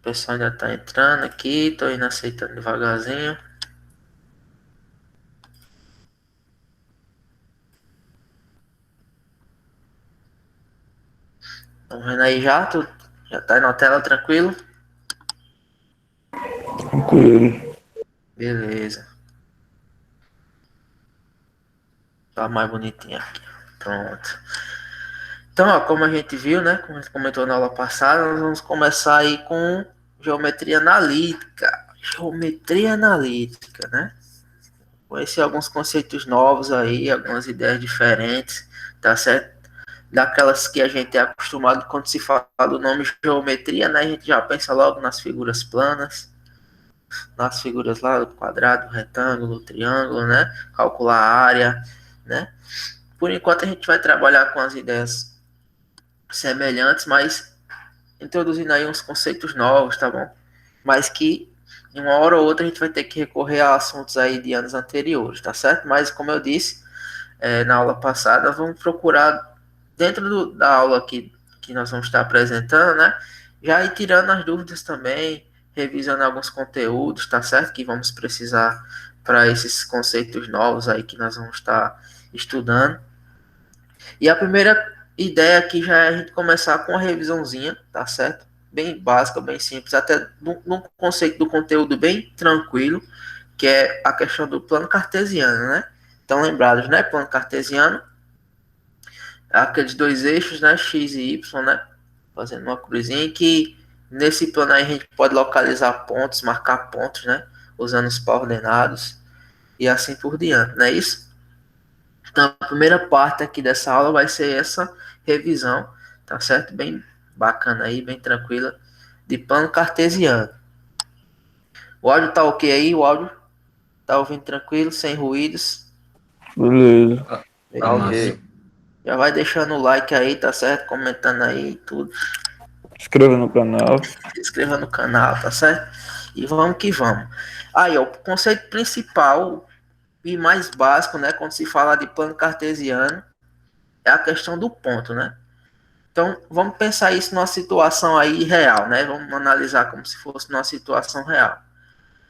O pessoal ainda tá entrando aqui, tô indo aceitando devagarzinho. Estão vendo aí já? Tu já tá aí na tela, tranquilo? Tranquilo. Beleza. Tá mais bonitinho aqui. Pronto. Então, ó, como a gente viu, né? Como a gente comentou na aula passada, nós vamos começar aí com geometria analítica. Geometria analítica, né? Conhecer alguns conceitos novos aí, algumas ideias diferentes, tá certo? Daquelas que a gente é acostumado quando se fala do nome geometria, né? A gente já pensa logo nas figuras planas, nas figuras lá do quadrado, retângulo, triângulo, né? Calcular a área, né? Por enquanto a gente vai trabalhar com as ideias semelhantes, mas introduzindo aí uns conceitos novos, tá bom? Mas que em uma hora ou outra a gente vai ter que recorrer a assuntos aí de anos anteriores, tá certo? Mas como eu disse na aula passada, vamos procurar dentro da aula que nós vamos estar apresentando, né? Já ir tirando as dúvidas também, revisando alguns conteúdos, tá certo? Que vamos precisar para esses conceitos novos aí que nós vamos estar estudando. E a primeira ideia aqui já é a gente começar com uma revisãozinha, tá certo? Bem básica, bem simples, até num conceito do conteúdo bem tranquilo, que é a questão do plano cartesiano, né? Então, lembrados, né? Plano cartesiano, aqueles dois eixos, né? X e Y, né? Fazendo uma cruzinha que nesse plano aí a gente pode localizar pontos, marcar pontos, né? Usando os coordenados e assim por diante, não é isso? Então, a primeira parte aqui dessa aula vai ser essa revisão, tá certo? Bem bacana aí, bem tranquila, de plano cartesiano. O áudio tá ok aí? O áudio tá ouvindo tranquilo, sem ruídos? Beleza. Tá Beleza. ok. Já vai deixando o like aí, tá certo? Comentando aí tudo. Inscreva no canal. Se inscreva no canal, tá certo? E vamos que vamos. Aí, ó, o conceito principal e mais básico, né, quando se fala de plano cartesiano, é a questão do ponto, né? Então, vamos pensar isso numa situação aí real, né? Vamos analisar como se fosse numa situação real.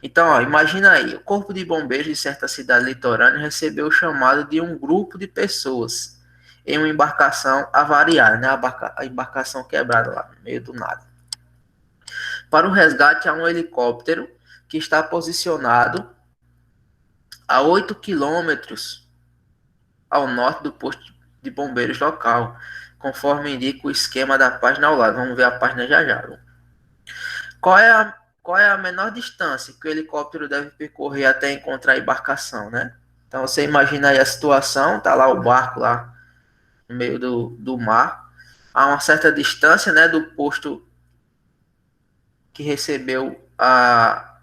Então, ó, imagina aí, o corpo de bombeiros de certa cidade litorânea recebeu o chamado de um grupo de pessoas em uma embarcação avariada, né? A embarcação quebrada lá no meio do nada. Para o resgate, há um helicóptero que está posicionado a 8 quilômetros ao norte do posto de bombeiros local, conforme indica o esquema da página ao lado. Vamos ver a página já já. Qual é a menor distância que o helicóptero deve percorrer até encontrar a embarcação, né? Então você imagina aí a situação, tá lá o barco lá no meio do mar, a uma certa distância, né, do posto que recebeu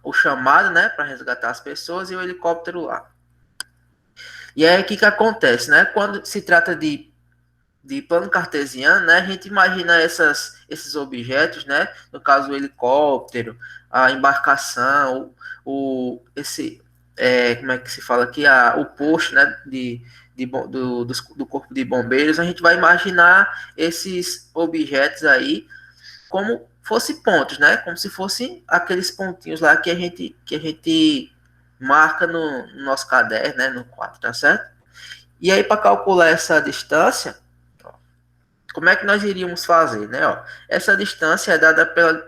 o chamado, né, para resgatar as pessoas e o helicóptero lá. E aí o que acontece, né? Quando se trata de plano cartesiano, né, a gente imagina esses objetos, né, no caso o helicóptero, a embarcação, como é que se fala aqui, o posto, né, do corpo de bombeiros, a gente vai imaginar esses objetos aí como fosse pontos, né, como se fossem aqueles pontinhos lá que a gente marca no nosso caderno, né, no quadro, tá certo? E aí, para calcular essa distância, como é que nós iríamos fazer, né? Ó, essa distância é dada pela.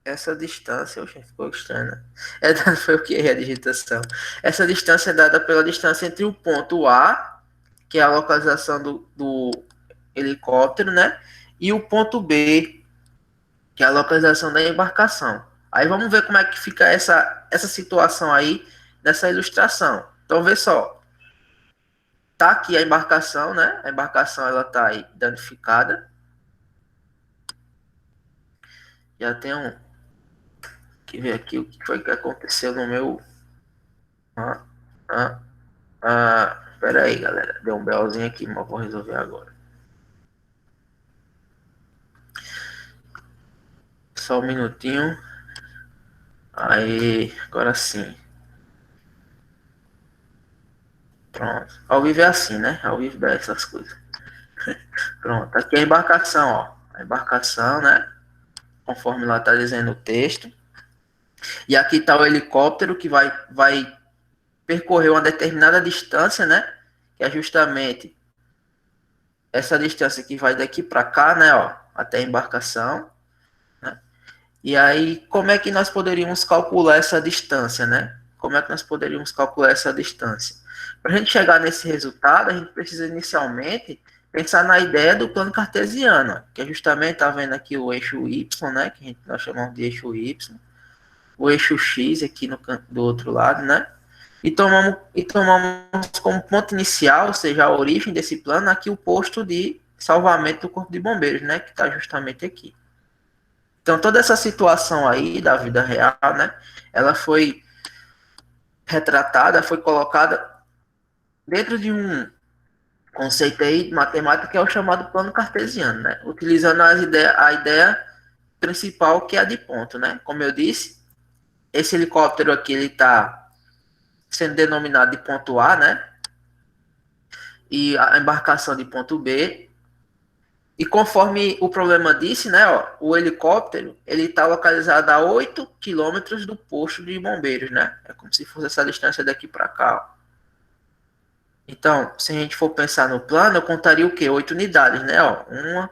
Essa distância, oxe, ficou estranho, né? Foi o que é a digitação. Essa distância é dada pela distância entre o ponto A, que é a localização do helicóptero, né? E o ponto B, que é a localização da embarcação. Aí vamos ver como é que fica essa situação aí nessa ilustração. Então, vê só. Tá aqui a embarcação, né? A embarcação ela tá aí danificada. Já tem que ver aqui o que foi que aconteceu no meu. Ah, ah, Pera aí, galera. Deu um belzinho aqui, mas vou resolver agora. Só um minutinho. Aí, agora sim. Pronto. Ao vivo é assim, né? Ao vivo dá essas coisas. Pronto. Aqui é a embarcação, ó. A embarcação, né? conforme lá está dizendo o texto. E aqui está o helicóptero que vai percorrer uma determinada distância, né? Que é justamente essa distância que vai daqui para cá, né? Ó, até a embarcação. Né? E aí, como é que nós poderíamos calcular essa distância, né? Como é que nós poderíamos calcular essa distância? Para a gente chegar nesse resultado, a gente precisa inicialmente pensar na ideia do plano cartesiano, que é justamente, tá vendo aqui o eixo Y, né? Que nós chamamos de eixo Y, o eixo X aqui no canto do outro lado, né? E tomamos como ponto inicial, ou seja, a origem desse plano, aqui o posto de salvamento do Corpo de Bombeiros, né? Que está justamente aqui. Então, toda essa situação aí da vida real, né? Ela foi retratada, foi colocada dentro de um conceito aí de matemática que é o chamado plano cartesiano, né? Utilizando a ideia principal que é a de ponto, né? Como eu disse, esse helicóptero aqui ele está sendo denominado de ponto A, né? E a embarcação de ponto B. E conforme o problema disse, né, ó, o helicóptero ele está localizado a 8 quilômetros do posto de bombeiros, né? É como se fosse essa distância daqui para cá. Ó. Então, se a gente for pensar no plano, eu contaria o quê? 8 unidades, né? Ó, 1,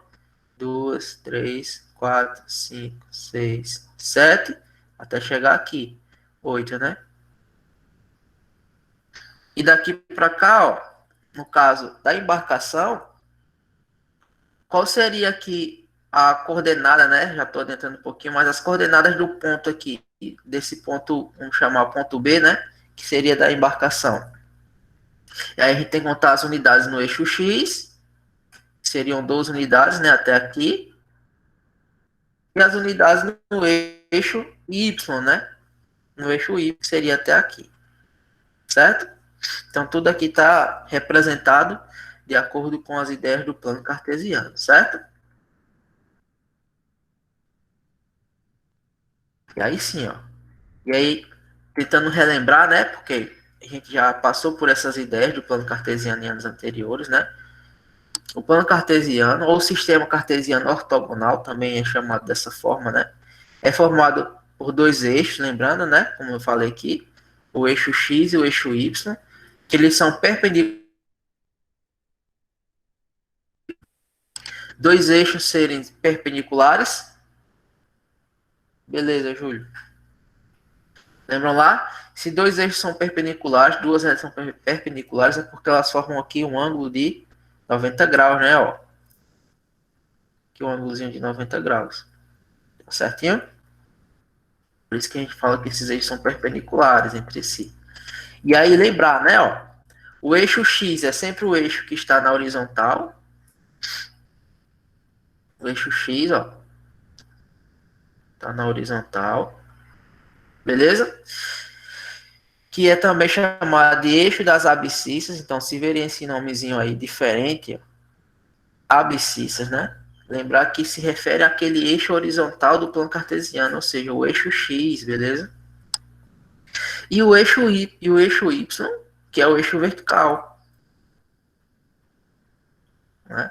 2, 3, 4, 5, 6, 7, até chegar aqui. 8, né? E daqui para cá, ó, no caso da embarcação, qual seria aqui a coordenada, né? Já estou adentrando um pouquinho, mas as coordenadas do ponto aqui, desse ponto, vamos chamar ponto B, né? Que seria da embarcação. E aí a gente tem que contar as unidades no eixo X, seriam 12 unidades, né? Até aqui. E as unidades no eixo Y, né? No eixo Y seria até aqui. Certo? Então tudo aqui está representado de acordo com as ideias do plano cartesiano, certo? E aí sim, ó. E aí, tentando relembrar, né? Porque a gente já passou por essas ideias do plano cartesiano em anos anteriores, né? O plano cartesiano, ou sistema cartesiano ortogonal, também é chamado dessa forma, né? É formado por dois eixos, lembrando, né? Como eu falei aqui, o eixo X e o eixo Y, que eles são perpendiculares. Dois eixos serem perpendiculares. Beleza, Júlio. Lembram lá? Se dois eixos são perpendiculares, duas retas são perpendiculares, é porque elas formam aqui um ângulo de 90 graus, né? Ó. Aqui um ângulozinho de 90 graus. Tá certinho? Por isso que a gente fala que esses eixos são perpendiculares entre si. E aí lembrar, né? Ó, o eixo X é sempre o eixo que está na horizontal. O eixo X, ó. Está na horizontal. Beleza? Que é também chamado de eixo das abscissas. Então, se verem esse nomezinho aí diferente, ó, abscissas, né? Lembrar que se refere àquele eixo horizontal do plano cartesiano, ou seja, o eixo X, beleza? E o eixo Y, que é o eixo vertical, né?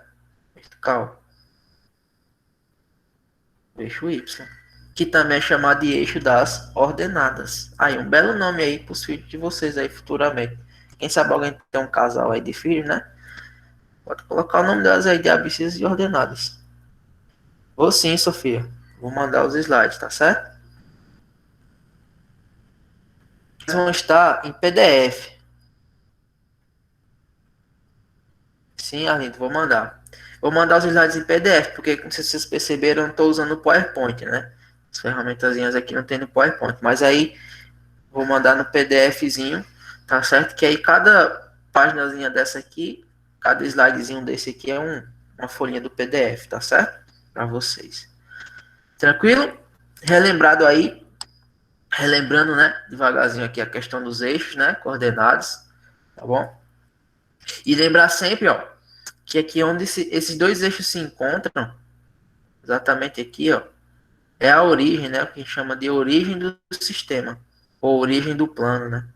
Vertical. O eixo Y, que também é chamado de eixo das ordenadas. Aí, um belo nome aí para os filhos de vocês aí futuramente. Quem sabe alguém tem um casal aí de filhos, né? Pode colocar o nome delas aí de abscissas e ordenadas. Vou sim, Sofia. Vou mandar os slides, tá certo? Eles vão estar em PDF. Sim, Arlindo, vou mandar. Vou mandar os slides em PDF, porque como vocês perceberam, eu não estou usando o PowerPoint, né? As ferramentazinhas aqui não tem no PowerPoint. Mas aí, vou mandar no PDFzinho, tá certo? Que aí cada paginazinha dessa aqui, cada slidezinho desse aqui é uma folhinha do PDF, tá certo? Para vocês. Tranquilo? Relembrado aí, relembrando, né? Devagarzinho aqui a questão dos eixos, né? Coordenados, tá bom? E lembrar sempre, ó, que aqui onde esses dois eixos se encontram, exatamente aqui, ó, é a origem, né? O que a gente chama de origem do sistema, ou origem do plano, né?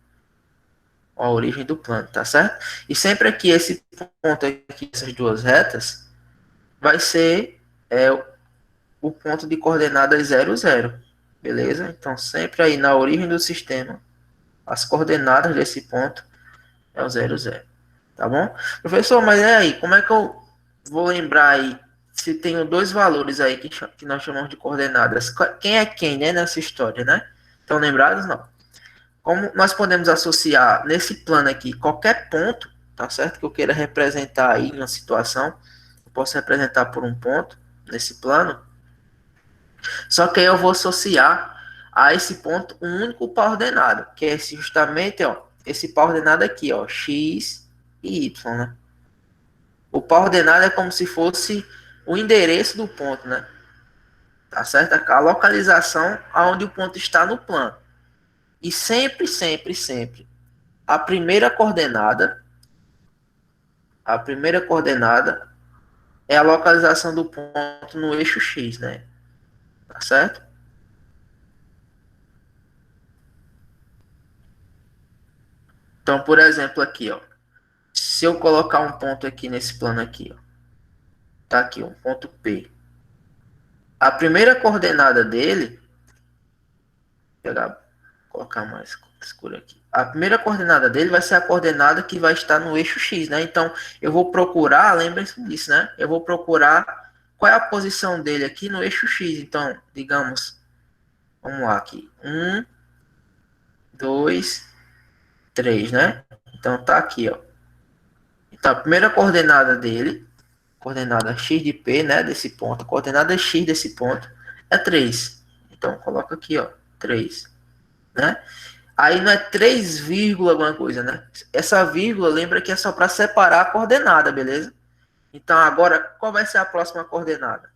A origem do plano, tá certo? E sempre aqui, esse ponto aqui, essas duas retas, vai ser o ponto de coordenadas 0, 0. Beleza? Então, sempre aí na origem do sistema, as coordenadas desse ponto é o 0, 0. Tá bom? Professor, mas é aí, como é que eu vou lembrar aí se tenho dois valores aí que nós chamamos de coordenadas? Quem é quem, né, nessa história, né? Estão lembrados? Não. Como nós podemos associar nesse plano aqui qualquer ponto, tá certo? Que eu queira representar aí em uma situação, eu posso representar por um ponto nesse plano, só que aí eu vou associar a esse ponto um único par ordenado, que é esse justamente, ó, esse par ordenado aqui, ó, x e y, né? O par ordenado é como se fosse o endereço do ponto, né? Tá certo? A localização aonde o ponto está no plano. E sempre, sempre, sempre, a primeira coordenada é a localização do ponto no eixo x, né? Tá certo? Então, por exemplo, aqui, ó, se eu colocar um ponto aqui nesse plano aqui, ó, tá aqui um ponto P. A primeira coordenada dele, vou pegar, colocar mais escuro aqui. A primeira coordenada dele vai ser a coordenada que vai estar no eixo x, né? Então, eu vou procurar, lembre-se disso, né? Eu vou procurar qual é a posição dele aqui no eixo x. Então, digamos, vamos lá aqui, 1, 2, 3, né? Então, tá aqui, ó. Então, a primeira coordenada dele, coordenada x de P, né, desse ponto, a coordenada x desse ponto é 3. Então, coloca aqui, ó, 3, né? Aí não é 3, alguma coisa, né? Essa vírgula, lembra que é só para separar a coordenada, beleza? Então, agora, qual vai ser a próxima coordenada?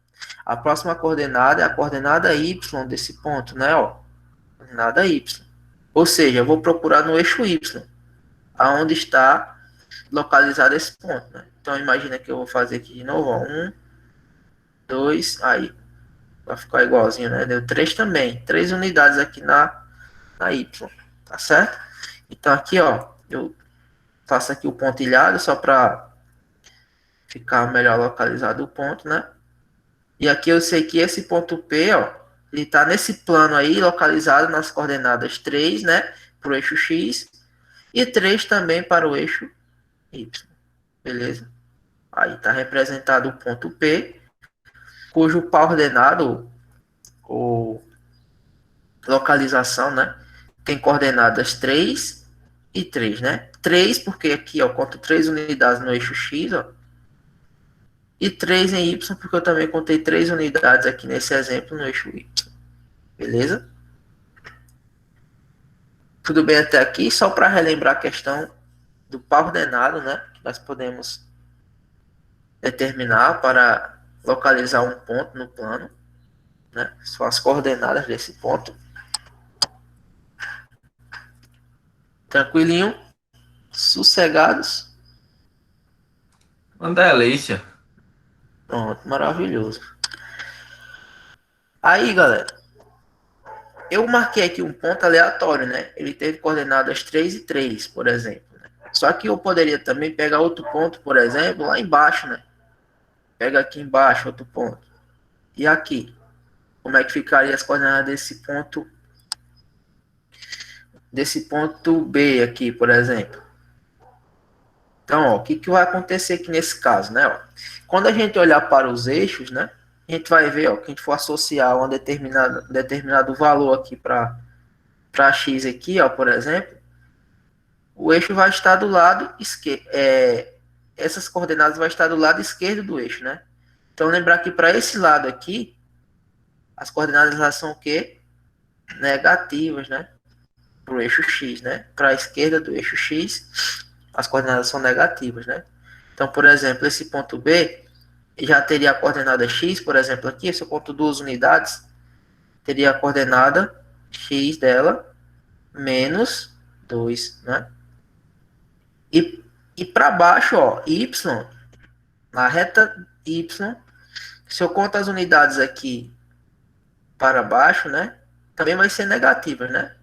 A próxima coordenada é a coordenada y desse ponto, né, ó? Coordenada y. Ou seja, eu vou procurar no eixo y, aonde está localizado esse ponto, né? Então, imagina que eu vou fazer aqui de novo, ó, 1, 2, aí, vai ficar igualzinho, né? Deu 3 também, 3 unidades aqui na y, tá certo? Então, aqui, ó, eu faço aqui o pontilhado só para ficar melhor localizado o ponto, né? E aqui eu sei que esse ponto P, ó, ele tá nesse plano aí, localizado nas coordenadas 3, né? Para o eixo X, e 3 também para o eixo Y. Beleza? Aí está representado o ponto P, cujo par ordenado, ou localização, né? Tem coordenadas 3 e 3, né? 3, porque aqui eu conto 3 unidades no eixo X, ó. E 3 em Y, porque eu também contei 3 unidades aqui nesse exemplo no eixo Y. Beleza? Tudo bem até aqui? Só para relembrar a questão do par ordenado, né? Que nós podemos determinar para localizar um ponto no plano, né? São as coordenadas desse ponto. Tranquilinho? Sossegados? Uma delícia. Pronto, maravilhoso. Aí, galera, eu marquei aqui um ponto aleatório, né? Ele teve coordenadas 3 e 3, por exemplo. Né? Só que eu poderia também pegar outro ponto, por exemplo, lá embaixo, né? Pega aqui embaixo outro ponto. E aqui? Como é que ficaria as coordenadas desse ponto B aqui, por exemplo? Então, ó, o que vai acontecer aqui nesse caso, né? Ó, quando a gente olhar para os eixos, né? A gente vai ver, ó, que a gente for associar um determinado valor aqui para x aqui, ó, por exemplo, o eixo vai estar do lado esquerdo. Essas coordenadas vai estar do lado esquerdo do eixo, né? Então, lembrar que para esse lado aqui, as coordenadas elas são o quê? Negativas, né? Para o eixo x, né? Para a esquerda do eixo x, as coordenadas são negativas, né? Então, por exemplo, esse ponto B já teria a coordenada x, por exemplo, aqui, se eu conto 2 unidades, teria a coordenada x dela menos 2, né? E para baixo, ó, y, na reta y, se eu conto as unidades aqui para baixo, né? Também vai ser negativas, né?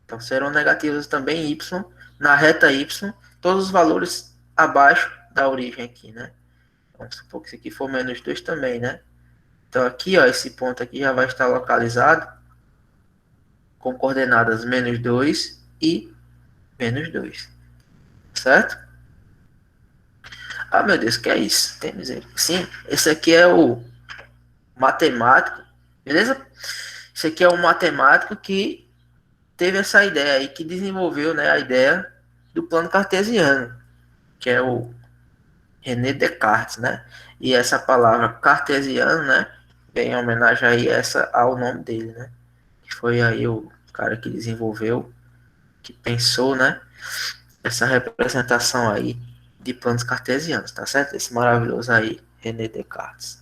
Então serão negativas também y, na reta y, todos os valores abaixo da origem aqui, né? Vamos supor que isso aqui for menos 2 também, né? Então aqui, ó, esse ponto aqui já vai estar localizado com coordenadas -2 e -2, certo? Ah, meu Deus, que é isso? Tem misericórdia. Sim, esse aqui é o matemático, beleza? Esse aqui é um matemático que teve essa ideia aí, que desenvolveu, né, a ideia do plano cartesiano, que é o René Descartes, né? E essa palavra cartesiano, né, vem em homenagem aí ao nome dele, né? Que foi aí o cara que desenvolveu, que pensou, né, essa representação aí de planos cartesianos, tá certo? Esse maravilhoso aí, René Descartes.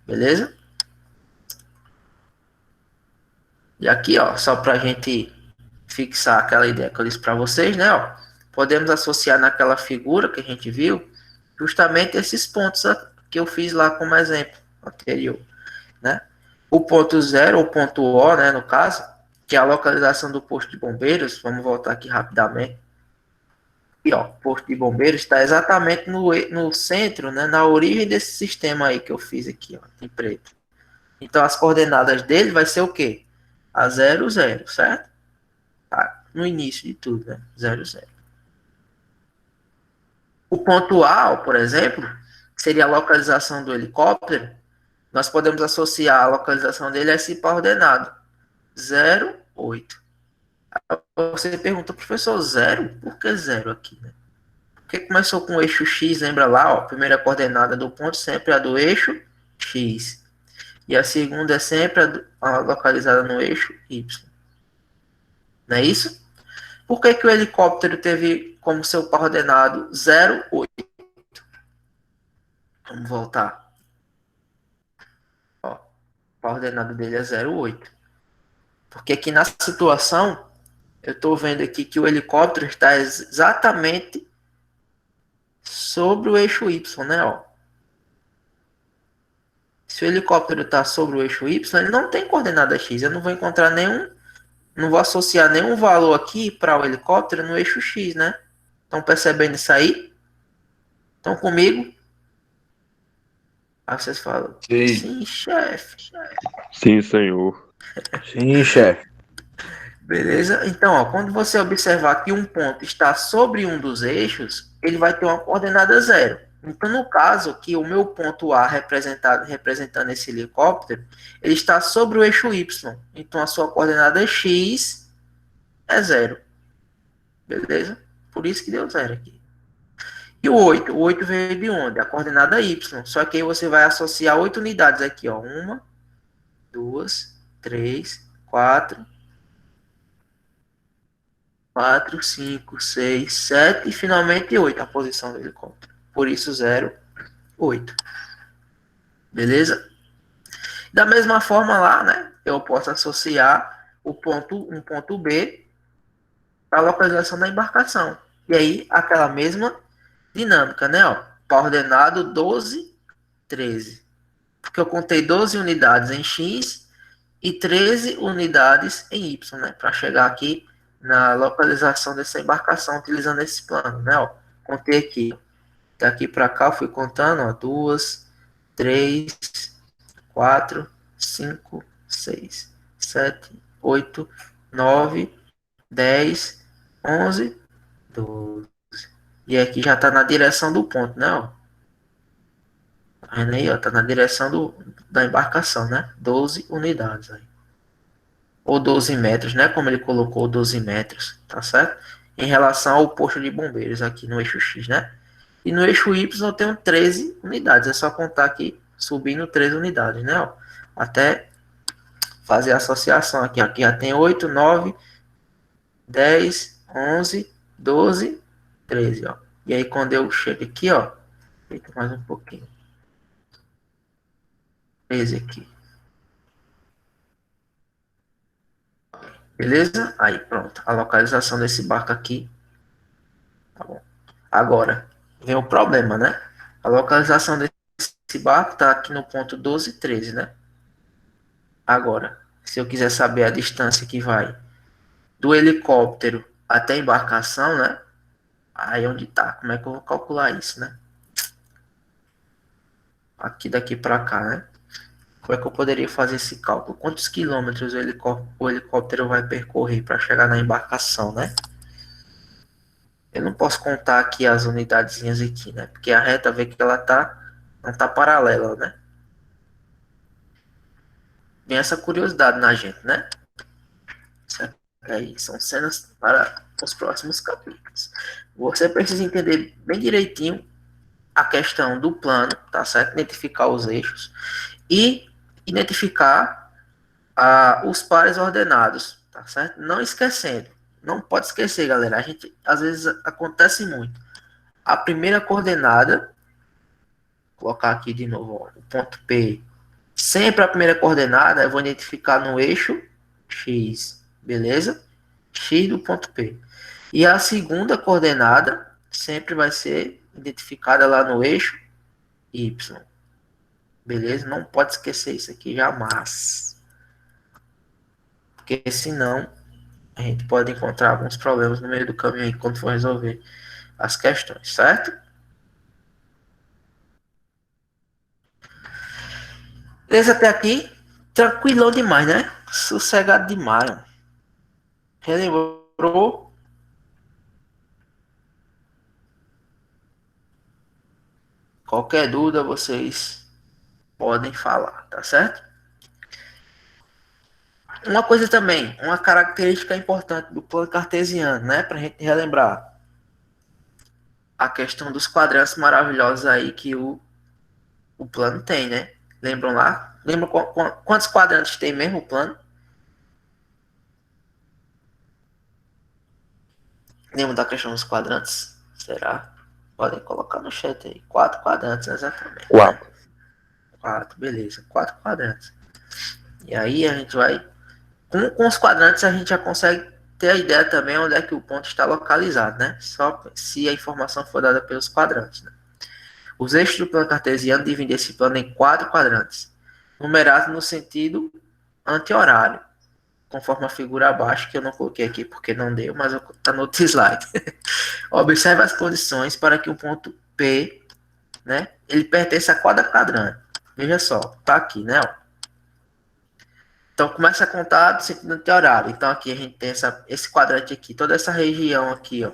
Beleza? E aqui, ó, só pra gente fixar aquela ideia que eu disse para vocês, né? Ó, podemos associar naquela figura que a gente viu justamente esses pontos que eu fiz lá como exemplo anterior, né? O ponto zero, ou ponto O, né, no caso, que é a localização do posto de bombeiros. Vamos voltar aqui rapidamente. E ó, o posto de bombeiros está exatamente no centro, né, na origem desse sistema aí que eu fiz aqui, ó, em preto. Então as coordenadas dele vai ser o quê? A 0, 0, certo? Tá no início de tudo, né? 0, 0. O ponto A, por exemplo, que seria a localização do helicóptero, nós podemos associar a localização dele a esse coordenado, 0, 8. Você pergunta, professor, 0? Por que 0 aqui, né? Porque começou com o eixo X, lembra lá, ó, a primeira coordenada do ponto sempre é a do eixo X. E a segunda é sempre a localizada no eixo Y. Não é isso? Por que, que o helicóptero teve como seu coordenado 0, 8? Vamos voltar. Ó, a coordenada dele é 0, 8. Porque aqui na situação, eu estou vendo aqui que o helicóptero está exatamente sobre o eixo Y, né? Ó. Se o helicóptero está sobre o eixo Y, ele não tem coordenada X. Eu não vou encontrar nenhum, não vou associar nenhum valor aqui para o helicóptero no eixo X, né? Estão percebendo isso aí? Estão comigo? Aí vocês falam, Sim. sim, chefe. Sim, senhor. Sim, chefe. Beleza? Então, ó, quando você observar que um ponto está sobre um dos eixos, ele vai ter uma coordenada 0. Então, no caso que o meu ponto A representando esse helicóptero, ele está sobre o eixo Y. Então, a sua coordenada X é 0. Beleza? Por isso que deu 0 aqui. E o 8? O 8 veio de onde? A coordenada Y. Só que aí você vai associar 8 unidades aqui, ó. 1, 2, 3, 4, 5, 6, 7 e finalmente 8, a posição do helicóptero. Por isso 0, 8. Beleza? Da mesma forma lá, né? Eu posso associar um ponto B para a localização da embarcação. E aí, aquela mesma dinâmica, né? Ó, coordenado 12, 13. Porque eu contei 12 unidades em X e 13 unidades em Y, né? Para chegar aqui na localização dessa embarcação utilizando esse plano, né? Ó, contei aqui. Daqui para cá eu fui contando, ó, 2, 3, 4, 5, 6, 7, 8, 9, 10, 11, 12. E aqui já está na direção do ponto, né? Ó. Tá vendo aí? Ó, tá na direção da embarcação, né? 12 unidades aí. Ou 12 metros, né? Como ele colocou 12 metros, tá certo? Em relação ao posto de bombeiros aqui no eixo X, né? E no eixo Y eu tenho 13 unidades. É só contar aqui, subindo 13 unidades, né? Ó. Até fazer a associação aqui. Aqui já tem 8, 9, 10, 11, 12, 13, ó. E aí quando eu chego aqui, ó, feito mais um pouquinho. 13 aqui. Beleza? Aí pronto. A localização desse barco aqui. Tá bom. Agora, vem o problema, né? A localização desse barco está aqui no ponto 12 e 13, né? Agora, se eu quiser saber a distância que vai do helicóptero até a embarcação, né? Aí onde tá? Como é que eu vou calcular isso, né? Aqui daqui para cá, né? Como é que eu poderia fazer esse cálculo? Quantos quilômetros o helicóptero vai percorrer para chegar na embarcação, né? Eu não posso contar aqui as unidadezinhas aqui, né? Porque a reta vê que ela não tá paralela, né? Tem essa curiosidade na gente, né? Certo? Aí são cenas para os próximos capítulos. Você precisa entender bem direitinho a questão do plano, tá certo? Identificar os eixos e identificar os pares ordenados, tá certo? Não esquecendo, não pode esquecer, galera. A gente às vezes acontece muito. A primeira coordenada, vou colocar aqui de novo, ó, o ponto P. Sempre a primeira coordenada eu vou identificar no eixo X, beleza? X do ponto P. E a segunda coordenada sempre vai ser identificada lá no eixo Y. Beleza? Não pode esquecer isso aqui jamais. Porque senão a gente pode encontrar alguns problemas no meio do caminho aí quando for resolver as questões, certo? Beleza até aqui? Tranquilão demais, né? Sossegado demais. Ó. Relembrou? Qualquer dúvida vocês podem falar, tá certo? Uma coisa também, uma característica importante do plano cartesiano, né? Pra gente relembrar. A questão dos quadrantes maravilhosos aí que o plano tem, né? Lembram lá? Lembram quantos quadrantes tem mesmo o plano? Lembram da questão dos quadrantes? Será? Podem colocar no chat aí. 4 quadrantes, exatamente. 4. Né? 4, beleza. 4 quadrantes. E aí a gente vai... Com os quadrantes a gente já consegue ter a ideia também onde é que o ponto está localizado, né? Só se a informação for dada pelos quadrantes, né? Os eixos do plano cartesiano dividem esse plano em 4 quadrantes, numerados no sentido anti-horário, conforme a figura abaixo, que eu não coloquei aqui porque não deu, mas está no outro slide. Observe as condições para que o ponto P, né, ele pertence a cada quadrante. Veja só, tá aqui, né? Ó. Então começa a contar do sentido anti-horário. Então aqui a gente tem esse quadrante aqui, toda essa região aqui, ó.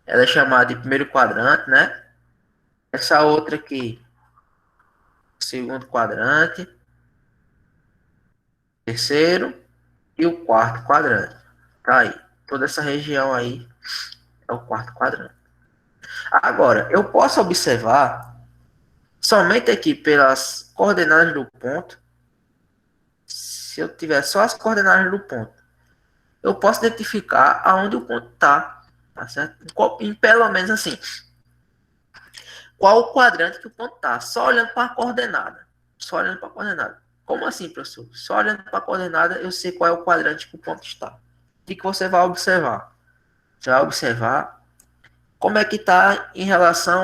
Ela é chamada de primeiro quadrante, né? Essa outra aqui, segundo quadrante, terceiro e o quarto quadrante. Tá aí. Toda essa região aí é o quarto quadrante. Agora, eu posso observar somente aqui pelas coordenadas do ponto. Se eu tiver só as coordenadas do ponto, eu posso identificar aonde o ponto está. Tá certo? Em pelo menos assim. Qual o quadrante que o ponto está? Só olhando para a coordenada. Só olhando para a coordenada. Como assim, professor? Só olhando para a coordenada, eu sei qual é o quadrante que o ponto está. O que você vai observar? Você vai observar como é que está em relação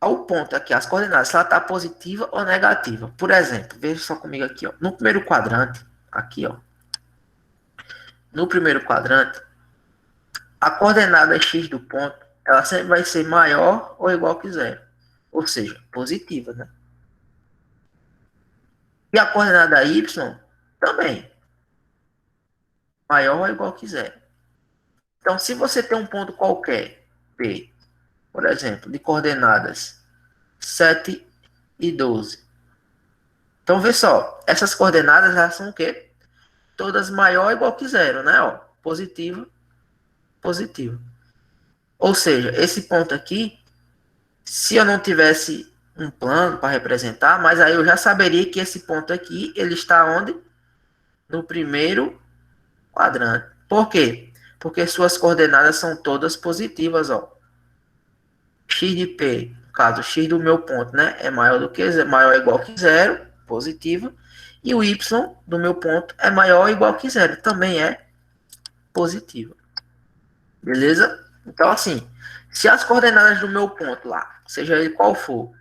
ao ponto aqui, as coordenadas, se ela está positiva ou negativa. Por exemplo, veja só comigo aqui, ó. No primeiro quadrante, aqui, ó. No primeiro quadrante, a coordenada x do ponto, ela sempre vai ser maior ou igual que zero. Ou seja, positiva, né? E a coordenada y também. Maior ou igual que zero. Então, se você tem um ponto qualquer, P, por exemplo, de coordenadas 7 e 12. Então, vê só. Essas coordenadas, elas são o quê? Todas maior ou igual que zero, né? Ó, positivo, positivo. Ou seja, esse ponto aqui, se eu não tivesse um plano para representar, mas aí eu já saberia que esse ponto aqui, ele está onde? No primeiro quadrante. Por quê? Porque suas coordenadas são todas positivas, ó. X de P, no caso, X do meu ponto, né? É maior do que zero, maior ou igual que zero, positiva. E o Y do meu ponto é maior ou igual que zero, também é positiva. Beleza? Então, assim, se as coordenadas do meu ponto lá, seja ele qual for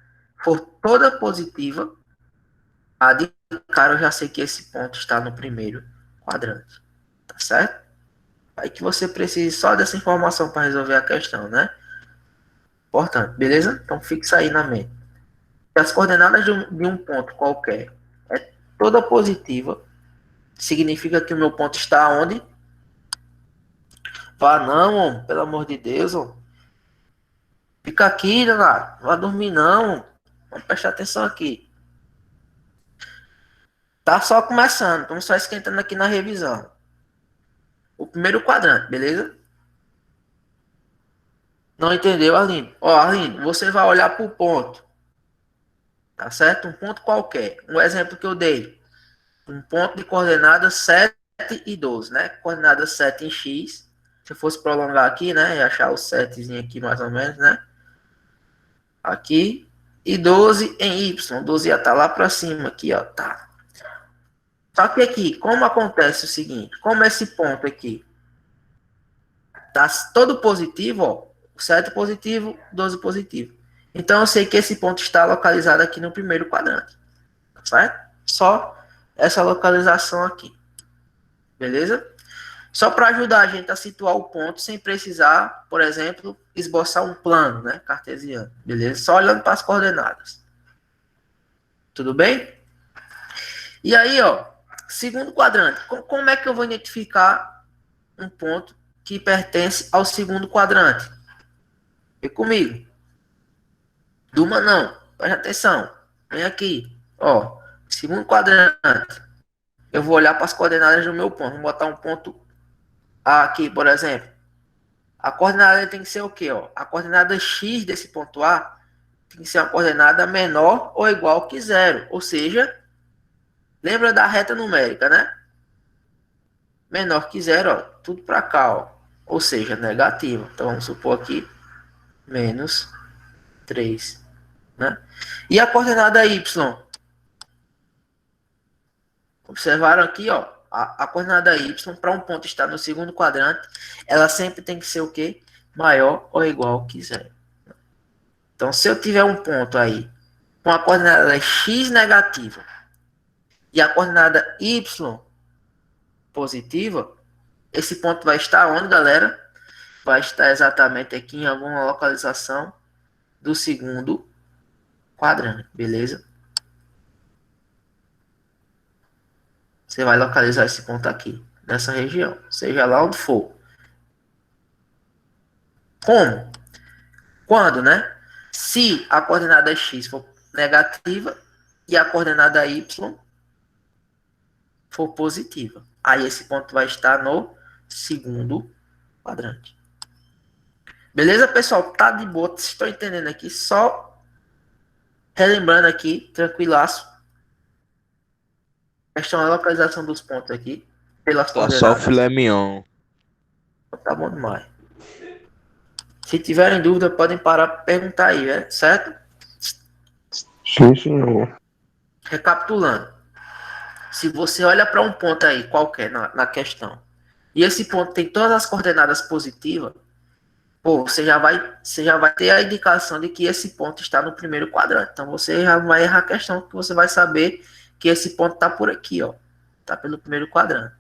toda positiva, a de cara eu já sei que esse ponto está no primeiro quadrante. Tá certo? Aí que você precisa só dessa informação para resolver a questão, né? Importante, beleza? Então fixa aí na mente. as coordenadas de um ponto qualquer é toda positiva, significa que o meu ponto está onde? Vá não, homem, pelo amor de Deus, homem. Fica aqui, Leonardo. Não vai dormir não. Vamos prestar atenção aqui. Tá só começando, estamos só esquentando aqui na revisão. O primeiro quadrante, beleza? Não entendeu, Arlindo? Ó, Arlindo, você vai olhar para o ponto. Tá certo? Um ponto qualquer. Um exemplo que eu dei. Um ponto de coordenadas 7 e 12, né? Coordenada 7 em X. Se eu fosse prolongar aqui, né? E achar o 7zinho aqui mais ou menos, né? Aqui. E 12 em Y. 12 ia estar lá para cima aqui, ó. Tá. Só que aqui, como acontece o seguinte? Como esse ponto aqui tá todo positivo, ó. 7 positivo, 12 positivo. Então eu sei que esse ponto está localizado aqui no primeiro quadrante. Certo? Só essa localização aqui. Beleza? Só para ajudar a gente a situar o ponto sem precisar, por exemplo, esboçar um plano, né, cartesiano. Beleza? Só olhando para as coordenadas. Tudo bem? E aí, ó, segundo quadrante. Como é que eu vou identificar um ponto que pertence ao segundo quadrante? Vem comigo. Durma não. Preste atenção. Vem aqui. Ó, segundo quadrante. Eu vou olhar para as coordenadas do meu ponto. Vou botar um ponto A aqui, por exemplo. A coordenada tem que ser o quê? Ó? A coordenada X desse ponto A tem que ser uma coordenada menor ou igual que zero. Ou seja, lembra da reta numérica, né? Menor que zero, ó, tudo para cá, ó. Ou seja, negativo. Então vamos supor aqui menos 3, né? E a coordenada Y? Observaram aqui, ó, a coordenada Y para um ponto estar no segundo quadrante, ela sempre tem que ser o quê? Maior ou igual que zero. Então, se eu tiver um ponto aí com a coordenada X negativa e a coordenada Y positiva, esse ponto vai estar onde, galera? Vai estar exatamente aqui em alguma localização do segundo quadrante, beleza? Você vai localizar esse ponto aqui, nessa região, seja lá onde for. Como? Quando, né? Se a coordenada X for negativa e a coordenada Y for positiva. Aí esse ponto vai estar no segundo quadrante. Beleza, pessoal? Tá de boa. Vocês estão entendendo aqui? Só relembrando aqui, tranquilaço. Questão da localização dos pontos aqui. Pelas Tá coordenadas. só o filé mignon. Tá bom demais. Se tiverem dúvida, podem parar para perguntar aí, né? Certo? Sim, senhor. Recapitulando. Se você olha para um ponto aí, qualquer, na questão, e esse ponto tem todas as coordenadas positivas, pô, você já vai ter a indicação de que esse ponto está no primeiro quadrante. Então você já vai errar a questão, que você vai saber que esse ponto está por aqui, ó. Está pelo primeiro quadrante.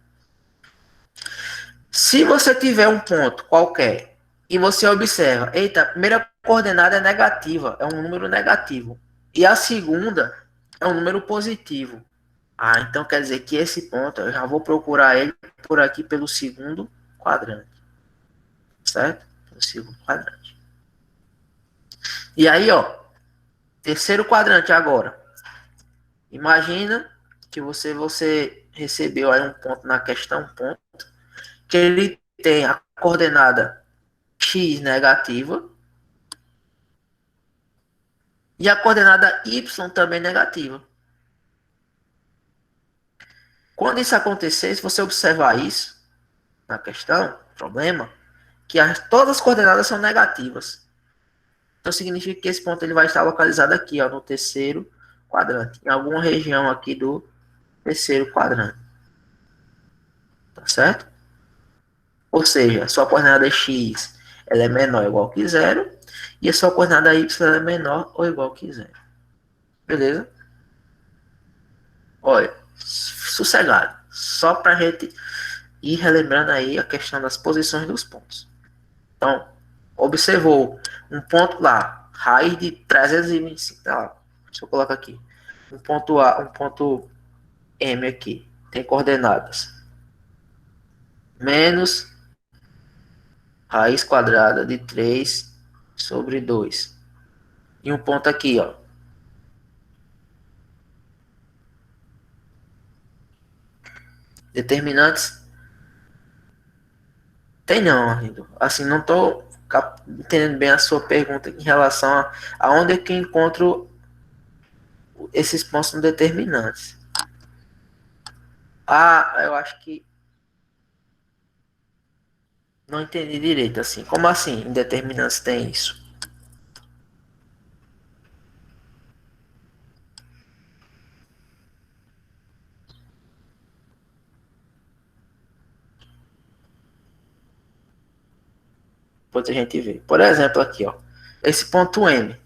Se você tiver um ponto qualquer e você observa, eita, a primeira coordenada é negativa, é um número negativo. E a segunda é um número positivo. Ah, então quer dizer que esse ponto, eu já vou procurar ele por aqui pelo segundo quadrante. Certo? Pelo segundo quadrante. E aí, ó, terceiro quadrante agora. Imagina que você recebeu aí um ponto na questão, um ponto, que ele tem a coordenada X negativa e a coordenada Y também negativa. Quando isso acontecer, se você observar isso na questão, problema, que todas as coordenadas são negativas. Então significa que esse ponto ele vai estar localizado aqui, ó, no terceiro quadrante, em alguma região aqui do terceiro quadrante. Tá certo? Ou seja, a sua coordenada X ela é menor ou igual que zero e a sua coordenada Y ela é menor ou igual que zero. Beleza? Olha, sossegado. Só para a gente ir relembrando aí a questão das posições dos pontos. Então, observou um ponto lá, raiz de 325, tá lá. Se eu colocar aqui, um ponto A, um ponto M aqui, tem coordenadas menos raiz quadrada de 3 sobre 2. E um ponto aqui, ó. Determinantes? Tem não, Arlindo. Assim, não tô entendendo bem a sua pergunta em relação a onde é que eu encontro esses pontos determinantes. Ah, eu acho que não entendi direito, assim. Como assim, em determinantes tem isso? Depois a gente vê. Por exemplo, aqui, ó. Esse ponto M.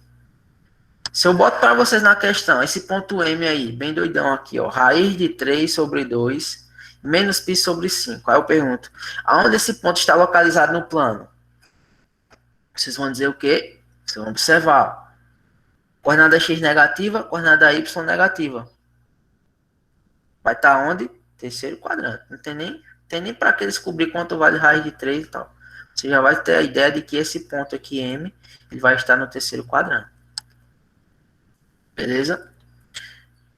Se eu boto para vocês na questão, esse ponto M aí, bem doidão aqui, ó. Raiz de 3 sobre 2 menos π sobre 5. Aí eu pergunto, aonde esse ponto está localizado no plano? Vocês vão dizer o quê? Vocês vão observar. Coordenada x negativa, coordenada y negativa. Vai estar onde? Terceiro quadrante. Não tem nem para que descobrir quanto vale raiz de 3 e tal. Você já vai ter a ideia de que esse ponto aqui, M, ele vai estar no terceiro quadrante. Beleza?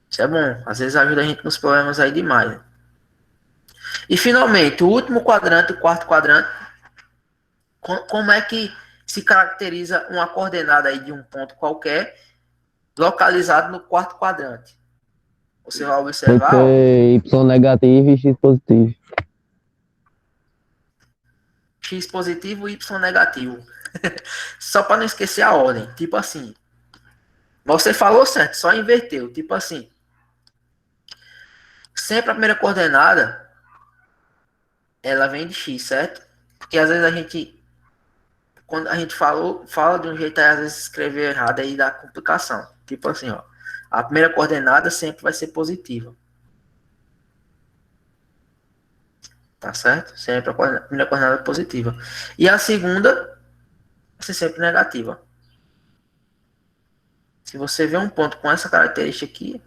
Isso é bom. Às vezes ajuda a gente nos problemas aí demais. Né? E finalmente, o último quadrante, o quarto quadrante. Como é que se caracteriza uma coordenada aí de um ponto qualquer localizado no quarto quadrante? Você vai Tem observar, que ó, ter Y negativo e X positivo. X positivo e Y negativo. Só para não esquecer a ordem. Tipo assim. Você falou certo, só inverteu. Tipo assim. Sempre a primeira coordenada ela vem de X, certo? Porque às vezes a gente. Quando a gente fala de um jeito, aí às vezes escrever errado aí dá complicação. Tipo assim, ó. A primeira coordenada sempre vai ser positiva. Tá certo? Sempre a primeira coordenada positiva. E a segunda vai ser sempre negativa. Se você vê um ponto com essa característica aqui,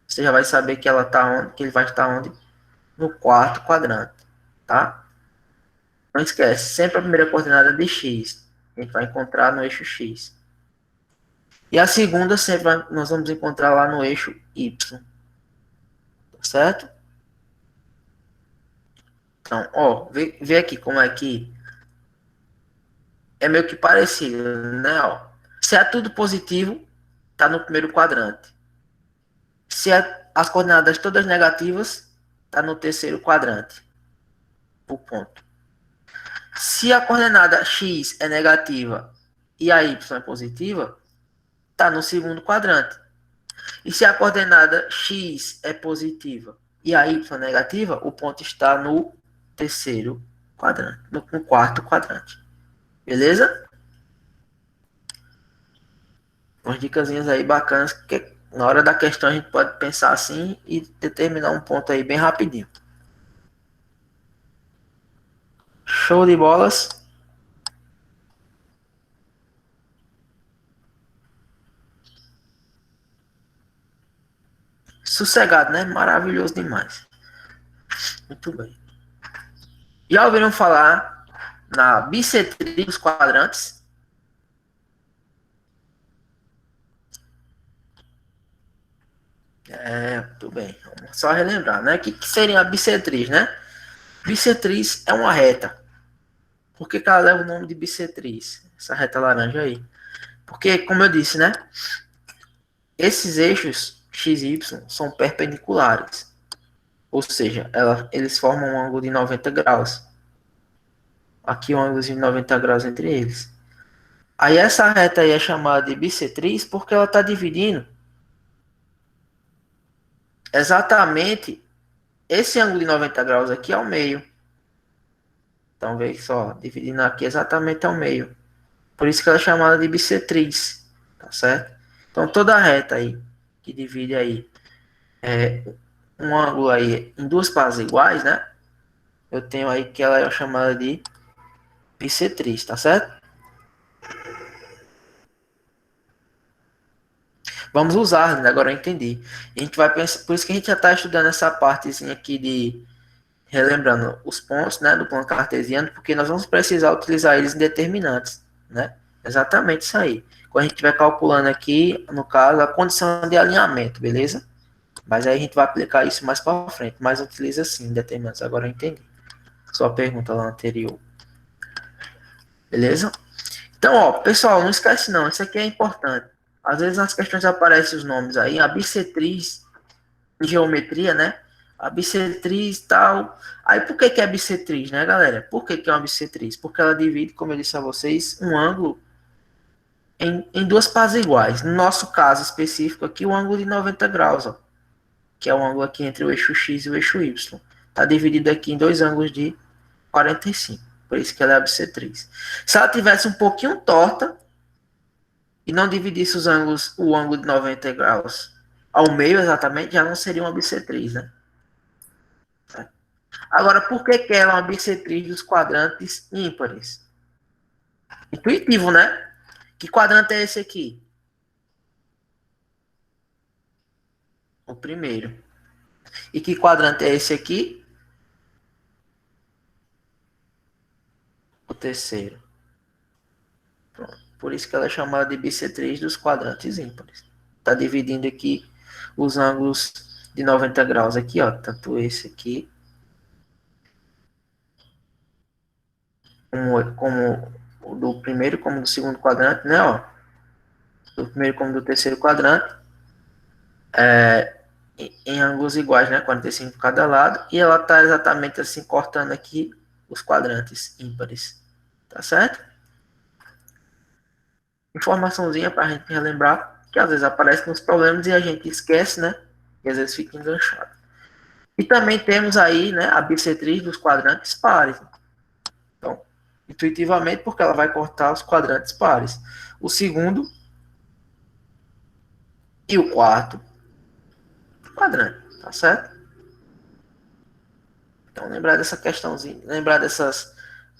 você já vai saber que ela tá onde, que ele vai estar onde? No quarto quadrante, tá? Não esquece, sempre a primeira coordenada de x, a gente vai encontrar no eixo x. E a segunda sempre nós vamos encontrar lá no eixo y. Tá certo? Então, ó, vê aqui como é que é meio que parecido, né? Ó. Se é tudo positivo, tá no primeiro quadrante. Se as coordenadas todas negativas, tá no terceiro quadrante. O ponto. Se a coordenada x é negativa e a y é positiva, tá no segundo quadrante. E se a coordenada x é positiva e a y é negativa, o ponto está no terceiro quadrante, no quarto quadrante. Beleza? Umas dicasinhas aí bacanas que na hora da questão a gente pode pensar assim e determinar um ponto aí bem rapidinho. Show de bolas. Sossegado, né? Maravilhoso demais. Muito bem. Já ouviram falar na bissetria dos quadrantes? Muito bem. Vamos só relembrar, né? O que seria a bissetriz, né? Bissetriz é uma reta. Por que ela leva o nome de bissetriz? Essa reta laranja aí. Porque, como eu disse, né? Esses eixos x e y são perpendiculares. Ou seja, eles formam um ângulo de 90 graus. Aqui um ângulo de 90 graus entre eles. Aí essa reta aí é chamada de bissetriz porque ela está dividindo exatamente esse ângulo de 90 graus aqui ao meio. Então, veja só, dividindo aqui exatamente ao meio. Por isso que ela é chamada de bissetriz, tá certo? Então, toda reta aí, que divide aí um ângulo aí em duas partes iguais, né? Eu tenho aí que ela é chamada de bissetriz, tá certo? Vamos usar, né? Agora eu entendi. A gente vai pensar, por isso que a gente já está estudando essa partezinha aqui de relembrando os pontos, né, do plano cartesiano, porque nós vamos precisar utilizar eles em determinantes, né? Exatamente isso aí. Quando a gente estiver calculando aqui, no caso, a condição de alinhamento, beleza? Mas aí a gente vai aplicar isso mais para frente, mas utiliza sim determinantes. Agora eu entendi. Sua pergunta lá anterior. Beleza? Então, ó, pessoal, não esquece não, isso aqui é importante. Às vezes nas questões aparecem os nomes aí, a bissetriz em geometria, né? A bissetriz e tal. Aí por que é bissetriz, né, galera? Por que é uma bissetriz? Porque ela divide, como eu disse a vocês, um ângulo em duas partes iguais. No nosso caso específico aqui, o ângulo de 90 graus, ó, que é o ângulo aqui entre o eixo X e o eixo Y. Está dividido aqui em dois ângulos de 45. Por isso que ela é a bissetriz. Se ela tivesse um pouquinho torta e não dividisse os ângulos, o ângulo de 90 graus ao meio exatamente, já não seria uma bissetriz, né? Agora, por que ela é uma bissetriz dos quadrantes ímpares? Intuitivo, né? Que quadrante é esse aqui? O primeiro. E que quadrante é esse aqui? O terceiro. Pronto. Por isso que ela é chamada de bissetriz dos quadrantes ímpares. Está dividindo aqui os ângulos de 90 graus aqui, ó. Tanto esse aqui como o do primeiro como do segundo quadrante, né, ó. Do primeiro como do terceiro quadrante. Em ângulos iguais, né, 45 cada lado. E ela está exatamente assim, cortando aqui os quadrantes ímpares. Tá certo? Informaçãozinha para a gente relembrar, que às vezes aparece nos problemas e a gente esquece, né? E às vezes fica enganchado. E também temos aí, né, a bissetriz dos quadrantes pares. Então, intuitivamente, porque ela vai cortar os quadrantes pares. O segundo e o quarto quadrante, tá certo? Então, lembrar dessa questãozinha, lembrar dessas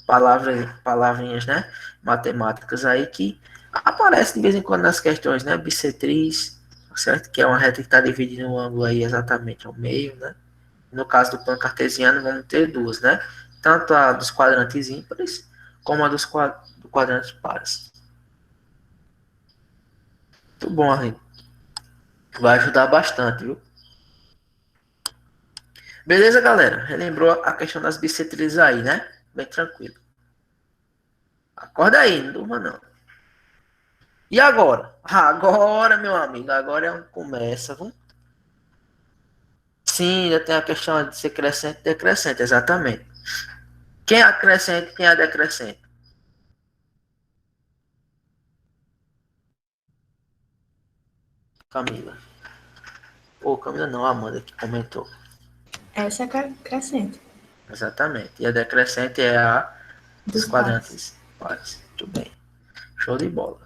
palavrinhas, né, matemáticas aí que aparecem de vez em quando nas questões, né, bissetriz, certo? Que é uma reta que está dividindo o ângulo aí exatamente ao meio, né? No caso do plano cartesiano, vamos ter duas, né? Tanto a dos quadrantes ímpares, como a dos quadrantes pares. Muito bom, Arlindo. Vai ajudar bastante, viu? Beleza, galera? Relembrou a questão das bissetrizes aí, né? Bem tranquilo. Acorda aí, não durma não. E agora? Agora, meu amigo, agora é onde começa, viu? Sim, ainda tem a questão de ser crescente e decrescente, exatamente. Quem é acrescente e quem é decrescente? Camila. Ou Camila não, a Amanda que comentou. Essa é a crescente. Exatamente. E a decrescente é a dos quadrantes pares. Muito bem. Show de bola.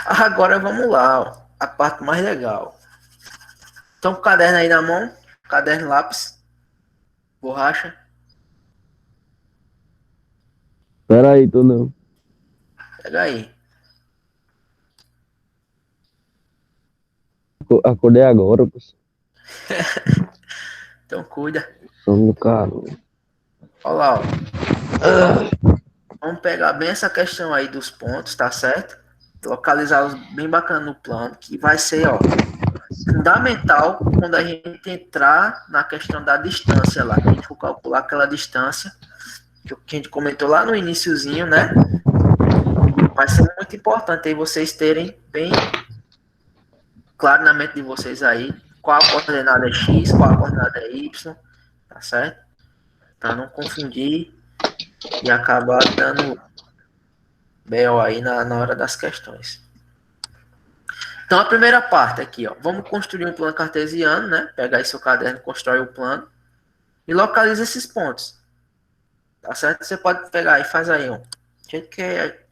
Agora vamos lá, ó. A parte mais legal. Então, com o caderno aí na mão. Caderno, lápis. Borracha. Pera aí, tô não. Pega aí. Acordei agora, pessoal. Então, cuida. Sono do carro. Olha lá, ó. Então, vamos pegar bem essa questão aí dos pontos, tá certo? Localizá-los bem bacana no plano, que vai ser, ó, fundamental quando a gente entrar na questão da distância lá, que a gente for calcular aquela distância que a gente comentou lá no iniciozinho, né? Vai ser muito importante aí vocês terem bem claro na mente de vocês aí qual a coordenada é X, qual a coordenada é Y, tá certo? Para não confundir e acabar dando BO aí na hora das questões. Então, a primeira parte aqui, ó. Vamos construir um plano cartesiano, né? Pegar aí seu caderno, constrói o plano e localiza esses pontos. Tá certo? Você pode pegar e faz aí, ó. Do jeito que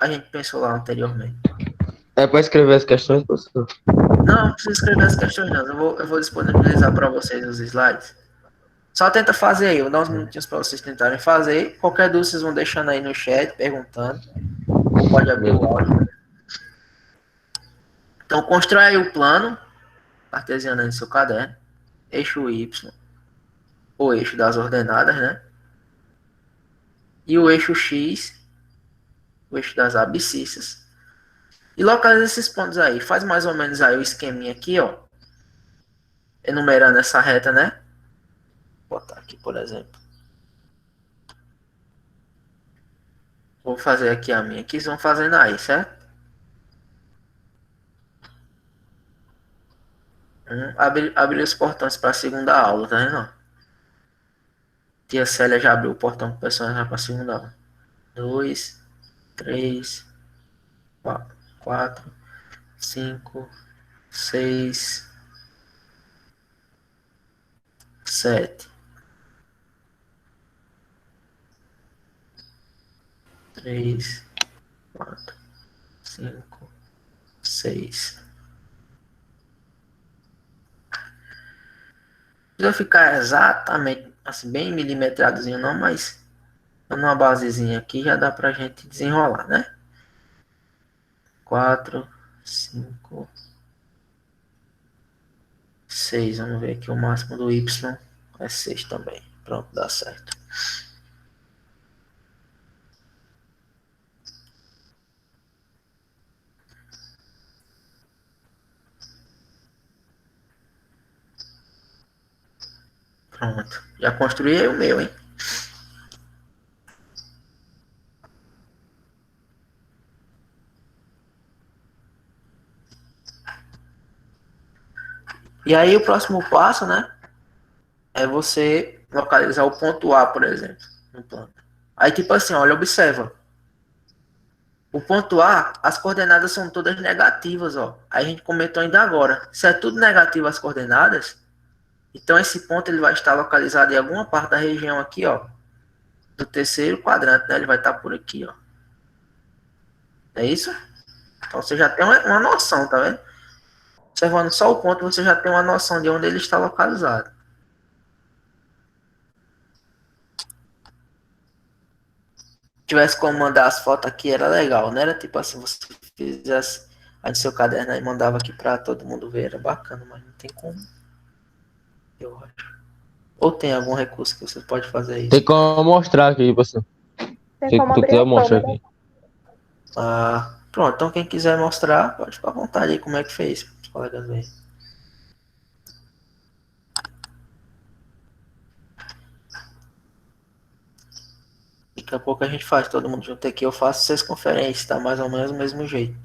a gente pensou lá anteriormente. É para escrever as questões, professor? Não precisa escrever as questões, não. Eu vou disponibilizar para vocês os slides. Só tenta fazer aí. Eu vou dar uns minutinhos para vocês tentarem fazer. Qualquer dúvida, vocês vão deixando aí no chat, perguntando. Ou pode abrir o áudio. Então, constrói aí o plano cartesiano no seu caderno. Eixo Y, o eixo das ordenadas, né? E o eixo X, o eixo das abscissas. E localiza esses pontos aí. Faz mais ou menos aí o esqueminha aqui, ó. Enumerando essa reta, né? Vou botar aqui, por exemplo. Vou fazer aqui a minha. Aqui, vocês vão fazendo aí, certo? Abrir os portões para a segunda aula, tá vendo? Tia Célia já abriu o portão para o pessoal já para a segunda aula. 2, 3, 4, 5, 6, 7, 3, 4, 5, 6. Não precisa ficar exatamente assim, bem milimetradozinho não, mas dando uma basezinha aqui já dá pra gente desenrolar, né? 4, 5, 6. Vamos ver aqui o máximo do Y é 6 também. Pronto, dá certo. Pronto. Já construí o meu, hein? E aí o próximo passo, né? É você localizar o ponto A, por exemplo, no plano. Aí tipo assim, olha, observa. O ponto A, as coordenadas são todas negativas, ó. Aí a gente comentou ainda agora. Se é tudo negativo as coordenadas, então esse ponto ele vai estar localizado em alguma parte da região aqui, ó, do terceiro quadrante, né? Ele vai estar por aqui, ó. É isso? Então você já tem uma noção, tá vendo? Observando só o ponto, você já tem uma noção de onde ele está localizado. Se tivesse como mandar as fotos aqui, era legal, né? Era tipo assim, você fizesse aí no seu caderno e mandava aqui para todo mundo ver, era bacana, mas não tem como. Eu acho. Ou tem algum recurso que você pode fazer isso? Tem como mostrar aqui, professor. Tem Se como tu abrir quiser, a mostra câmera. aqui. Ah, pronto, então quem quiser mostrar, pode ficar à vontade aí como é que fez, os colegas verem. Daqui a pouco a gente faz todo mundo junto aqui, eu faço 6 conferências, tá mais ou menos do mesmo jeito.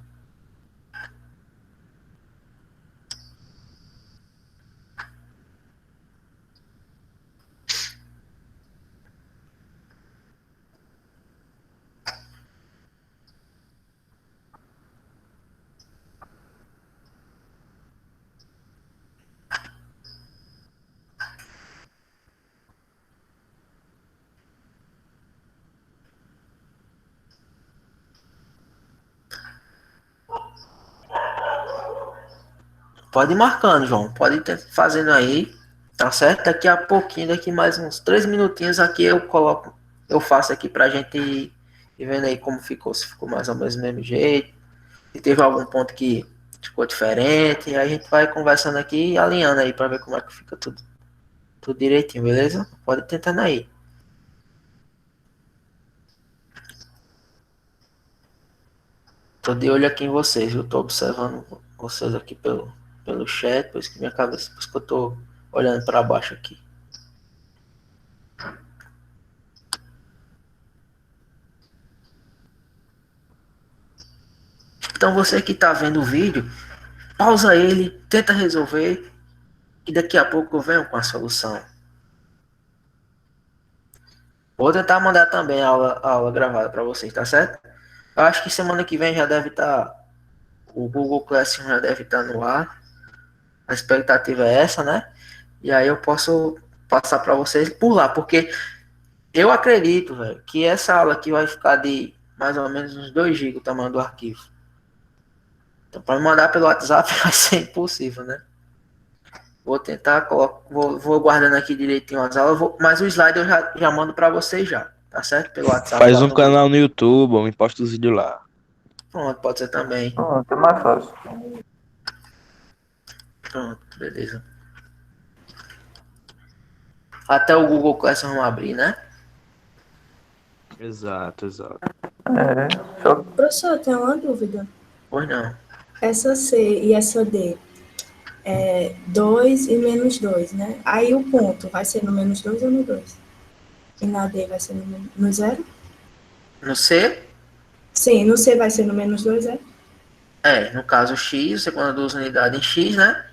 Pode ir marcando, João. Pode ir fazendo aí. Tá certo? Daqui a pouquinho, daqui mais uns 3 minutinhos aqui eu coloco. Eu faço aqui pra gente ir vendo aí como ficou. Se ficou mais ou menos do mesmo jeito. Se teve algum ponto que ficou diferente. Aí a gente vai conversando aqui e alinhando aí pra ver como é que fica tudo. Tudo direitinho, beleza? Pode ir tentando aí. Tô de olho aqui em vocês, eu tô observando vocês aqui pelo chat, por isso que minha cabeça, por isso que eu tô olhando para baixo aqui. Então você que tá vendo o vídeo, pausa ele, tenta resolver, e daqui a pouco eu venho com a solução. Vou tentar mandar também a aula gravada para vocês, tá certo? Eu acho que semana que vem já deve estar, o Google Classroom já deve estar no ar. A expectativa é essa, né? E aí eu posso passar para vocês por lá, porque eu acredito, velho, que essa aula aqui vai ficar de mais ou menos uns 2 GB o tamanho do arquivo. Então, para mandar pelo WhatsApp vai ser impossível, né? Vou tentar, vou guardando aqui direitinho as aulas, mas o slide eu já mando para vocês já, tá certo? Pelo WhatsApp Faz lá um no grupo. canal no YouTube, ou me posta os vídeos lá. Pronto, pode ser também. Pronto, é mais fácil. Pronto, beleza. Até o Google Classroom vamos abrir, né? Exato, exato. Professor, eu tenho uma dúvida. Pois não. Essa C e essa D é 2 e menos 2, né? Aí o ponto vai ser no menos 2 ou no 2? E na D vai ser no 0? No C, Sim, no C vai ser no menos 2, é? no caso X, você conta 2 unidades em X, né?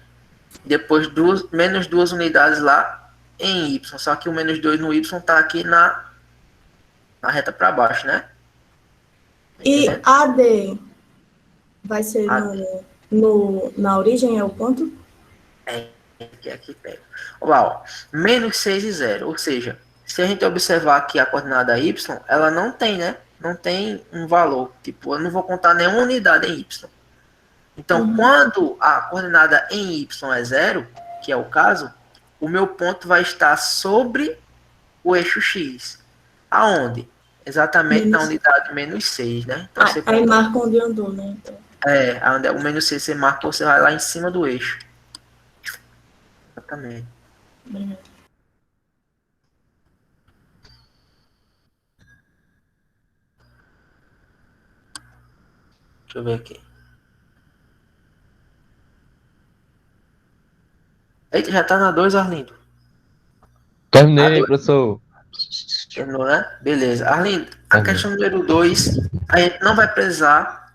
Depois menos 2 unidades lá em Y. Só que o menos 2 no Y tá aqui na reta para baixo, né? Tá E entendendo? a D vai ser A- na origem, é o ponto? aqui pega. Olha lá, ó. Menos 6 e 0. Ou seja, se a gente observar aqui a coordenada Y, ela não tem, né? Não tem um valor. Tipo, eu não vou contar nenhuma unidade em Y. Então, quando a coordenada em Y é 0, que é o caso, o meu ponto vai estar sobre o eixo X. Aonde? Exatamente na Menos. unidade menos 6, né? Então, você Aí conta. marca onde andou, né? Então, Onde é o menos 6 você marca, você vai lá em cima do eixo. Exatamente. Deixa eu ver aqui. Eita, já tá na 2, Arlindo. A Terminei, 2. professor. Terminou, né? Beleza. Arlindo, a Terminei. questão número 2, a gente não vai precisar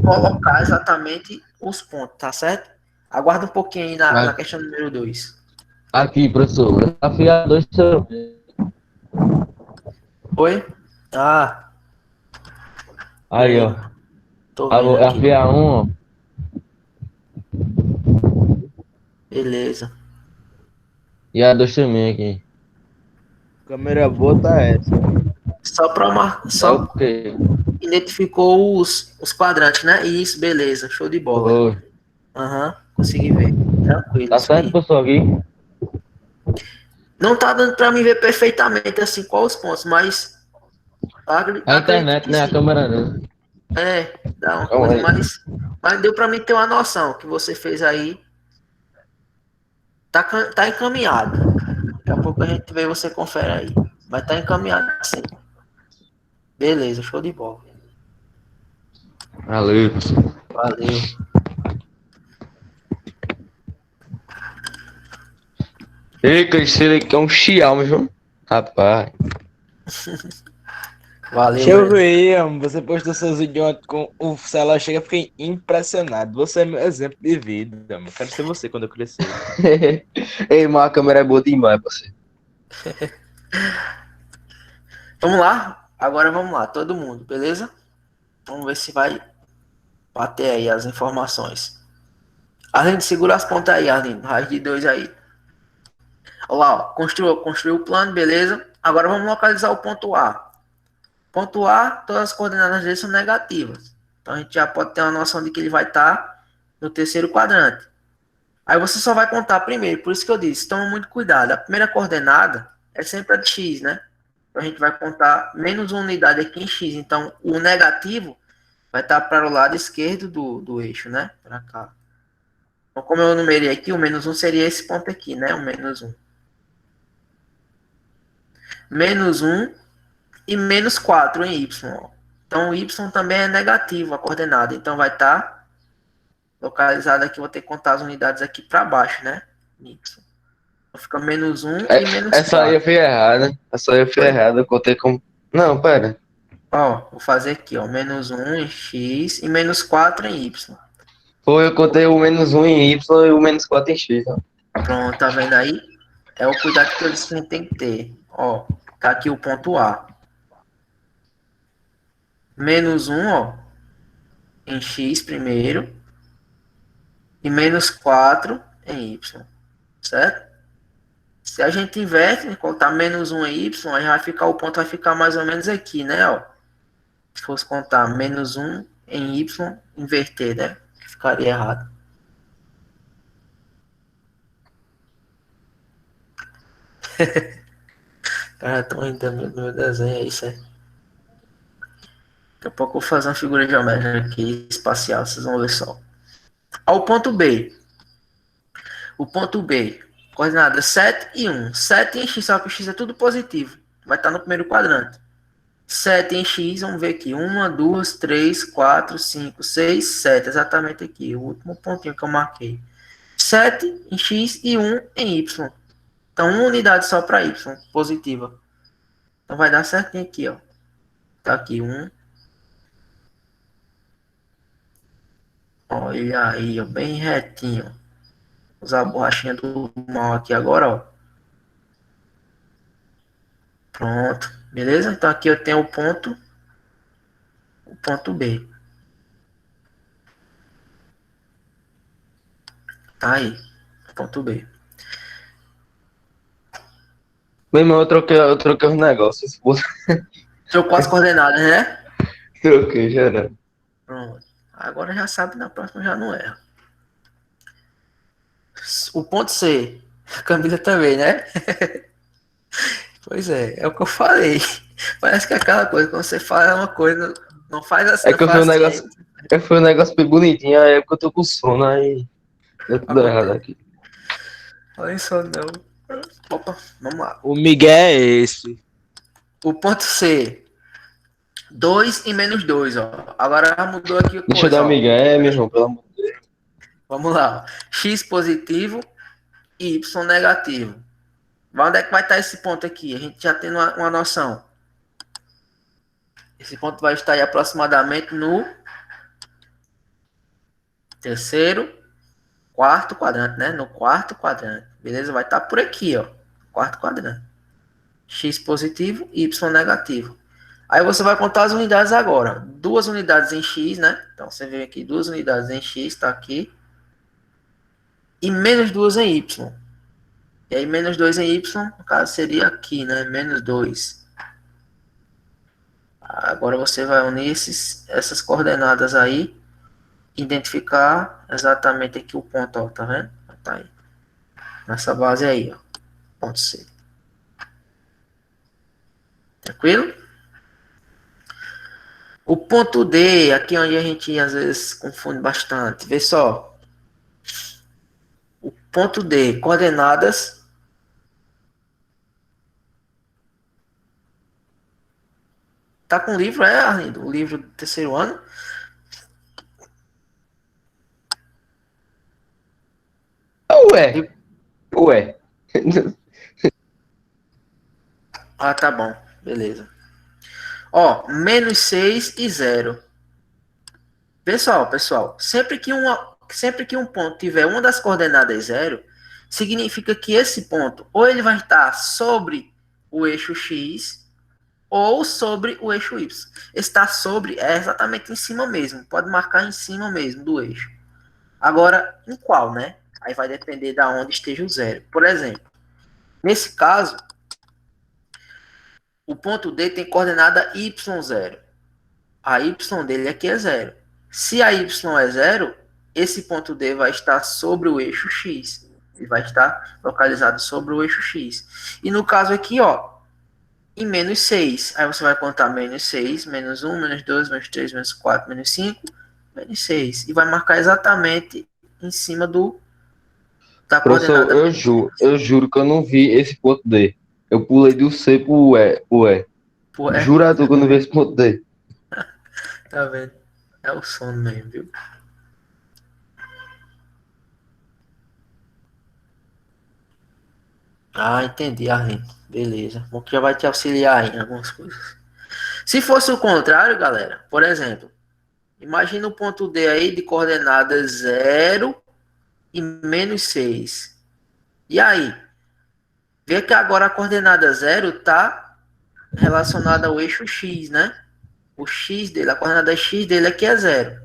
colocar exatamente os pontos, tá certo? Aguarda um pouquinho aí na questão número 2. Aqui, professor. Desafiador. Oi? Ah, Aí, ó. beleza. Tô vendo aqui. FA1, ó. Beleza. E a 2 também aqui. Câmera boa tá essa. É o Só quê? identificou os quadrantes, né? Isso, beleza. Show de bola. Oi. Aham, consegui ver. Tranquilo, Tá isso certo, aí. professor, aqui? Não tá dando pra mim ver perfeitamente assim qual os pontos, mas A acredito internet, que né? A sim. câmera não. Dá uma Calma coisa, aí. mas deu pra mim ter uma noção que você fez aí. Tá encaminhado. Daqui a pouco a gente vê e você confere aí. Mas tá encaminhado sim. Beleza, show de bola. Valeu. Valeu. Ei, Cristina, aqui é um Xiaomi, viu? Rapaz. Valeu, Deixa eu Breno. ver, você postou seus vídeos ontem com o celular, chega, fiquei impressionado. Você é meu exemplo de vida, mano. Quero ser você quando eu crescer. Ei, mas a câmera é boa demais, parceiro. Vamos lá? Agora vamos lá, todo mundo, beleza? Vamos ver se vai bater aí as informações. Arlindo, segura as pontas aí, Arlindo. Raiz de 2 aí. Olha lá, ó. Construiu o plano, beleza? Agora vamos localizar o ponto A. Ponto A, todas as coordenadas dele são negativas. Então a gente já pode ter uma noção de que ele vai estar no terceiro quadrante. Aí você só vai contar primeiro, por isso que eu disse, toma muito cuidado. A primeira coordenada é sempre a de x, né? Então a gente vai contar menos uma unidade aqui em x. Então o negativo vai estar para o lado esquerdo do eixo, né? Para cá. Então como eu numerei aqui, o menos um seria esse ponto aqui, né? O menos um. Menos um e menos 4 em y. Ó. Então o y também é negativo a coordenada. Então vai estar localizado aqui. Vou ter que contar as unidades aqui para baixo, né? Y. Então fica menos um e menos Essa aí eu 4. fui errada. Essa aí eu fui Foi? errada. Eu contei como. Não, pera. Ó, vou fazer aqui, ó. Menos um em x e menos 4 em y. Foi, eu contei o menos um em Y e o menos 4 em X. Ó. Pronto, tá vendo aí? É o cuidado que eu disse que a gente tem que ter. Ó, tá aqui o ponto A. Menos um, ó, em x primeiro. E menos 4 em y. Certo? Se a gente inverte, contar menos um em y, aí vai ficar, o ponto vai ficar mais ou menos aqui, né? Ó. Se fosse contar menos um em y, inverter, né? Ficaria errado. Cara, estão ainda no meu desenho, é isso aí. Daqui a pouco eu vou fazer uma figura geométrica aqui, espacial, vocês vão ver só. Ao ponto B. O ponto B, coordenadas 7 e 1. 7 em x, só que o x é tudo positivo. Vai estar no primeiro quadrante. 7 em x, vamos ver aqui. 1, 2, 3, 4, 5, 6, 7. Exatamente aqui. O último pontinho que eu marquei. 7 em x e 1 em y. Então, uma unidade só para y, positiva. Então, vai dar certinho aqui, ó. Tá aqui, 1. Olha aí, ó, bem retinho. Vou usar a borrachinha do mal aqui agora, ó. Pronto, beleza? Então, aqui eu tenho o ponto B. Tá aí, ponto B. Meu irmão, eu troquei os negócios. Pô. Trocou as coordenadas, né? Troquei, já era. Pronto. Agora já sabe, na próxima já não erra. O ponto C. Camila também, né? Pois é o que eu falei. Parece que é aquela coisa, quando você fala uma coisa, não faz assim, É que não eu fui um faz assim. negócio. Foi um negócio bem bonitinho, aí é porque eu tô com sono, aí deu tudo errado aqui. Olha só, não. Opa, vamos lá. O Miguel é esse. O ponto C. 2 e menos 2, ó. Agora já mudou aqui a Deixa eu coisa, dar ó. uma Miguel, meu irmão, pelo amor de Deus. Vamos lá. X positivo e Y negativo. Onde é que vai estar esse ponto aqui? A gente já tem uma noção. Esse ponto vai estar aí aproximadamente no terceiro, quarto quadrante, né? No quarto quadrante. Beleza? Vai estar por aqui, ó. Quarto quadrante. X positivo e Y negativo. Aí você vai contar as unidades agora. 2 unidades em X, né? Então você vê aqui 2 unidades em X, tá aqui. E menos 2 em Y. E aí menos 2 em Y, no caso seria aqui, né? Menos 2. Agora você vai unir essas coordenadas aí. Identificar exatamente aqui o ponto, ó. Tá vendo? Tá aí. Nessa base aí, ó. Ponto C. Tranquilo? O ponto D, aqui onde a gente às vezes confunde bastante. Vê só. O ponto D, coordenadas. Tá com o livro, Arlindo? O livro do terceiro ano? Ué. Ah, tá bom. Beleza. Ó, menos 6 e 0. Pessoal, sempre que um ponto tiver uma das coordenadas 0, significa que esse ponto ou ele vai estar sobre o eixo X ou sobre o eixo Y. Estar sobre é exatamente em cima mesmo. Pode marcar em cima mesmo do eixo. Agora, em qual, né? Aí vai depender de onde esteja o 0. Por exemplo, nesse caso, o ponto D tem coordenada y0. A y dele aqui é 0. Se a y é 0, esse ponto D vai estar sobre o eixo X. Ele vai estar localizado sobre o eixo X. E no caso aqui, ó, em menos 6. Aí você vai contar menos 6, menos 1, menos 2, menos 3, menos 4, menos 5, menos 6. E vai marcar exatamente em cima da Professor, coordenada. eu juro que eu não vi esse ponto D. Eu pulei do C pro E. Pô, Jura tu que eu não vi esse ponto D. tá vendo? É o sono mesmo, viu? Ah, entendi, Arlindo. Beleza. Bom que já vai te auxiliar em algumas coisas. Se fosse o contrário, galera, por exemplo, imagina o ponto D aí de coordenadas 0 e menos 6. E aí? Vê que agora a coordenada 0 está relacionada ao eixo X, né? O X dele, a coordenada X dele aqui é 0.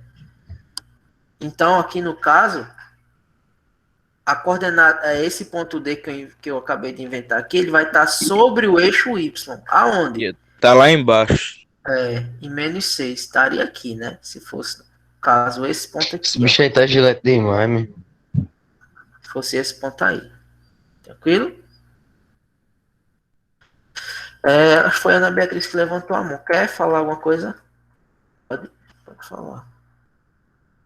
Então, aqui no caso, a coordenada, esse ponto D que eu acabei de inventar aqui, ele vai estar sobre o eixo Y. Aonde? Tá lá embaixo. Em menos 6. Estaria aqui, né? Se fosse, caso, esse ponto aqui. Esse bicho aí tá gilete demais, meu. Se fosse esse ponto aí. Tranquilo? Acho que foi a Ana Beatriz que levantou a mão. Quer falar alguma coisa? Pode falar.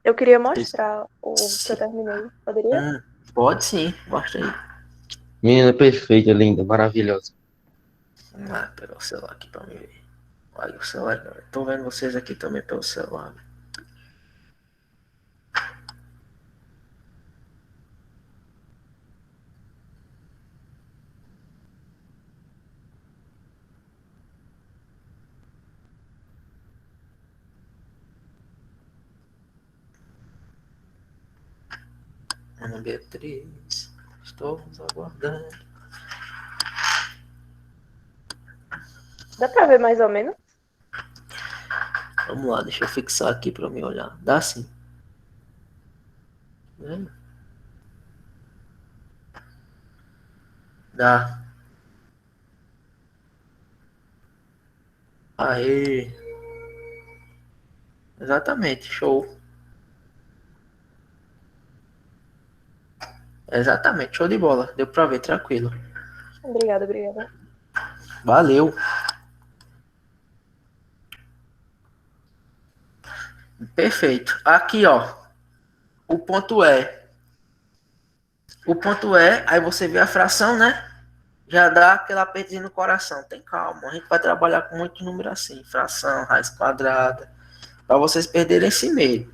Eu queria mostrar o que eu terminei. Poderia? Pode sim, mostra aí. Menina perfeita, linda, maravilhosa. Vamos lá, pegar o celular aqui pra mim ver. Olha o celular, eu tô vendo vocês aqui também pelo celular. Ana Beatriz, estou nos aguardando. Dá pra ver mais ou menos? Vamos lá, deixa eu fixar aqui pra mim olhar. Dá sim. Né? Dá. Aê. Exatamente, show. Exatamente, show de bola. Deu pra ver, tranquilo. Obrigada, obrigada. Valeu. Perfeito. Aqui, ó. O ponto é. O ponto é, aí você vê a fração, né? Já dá aquele apertinho no coração. Tem calma. A gente vai trabalhar com muito número assim. Fração, raiz quadrada. Pra vocês perderem esse medo.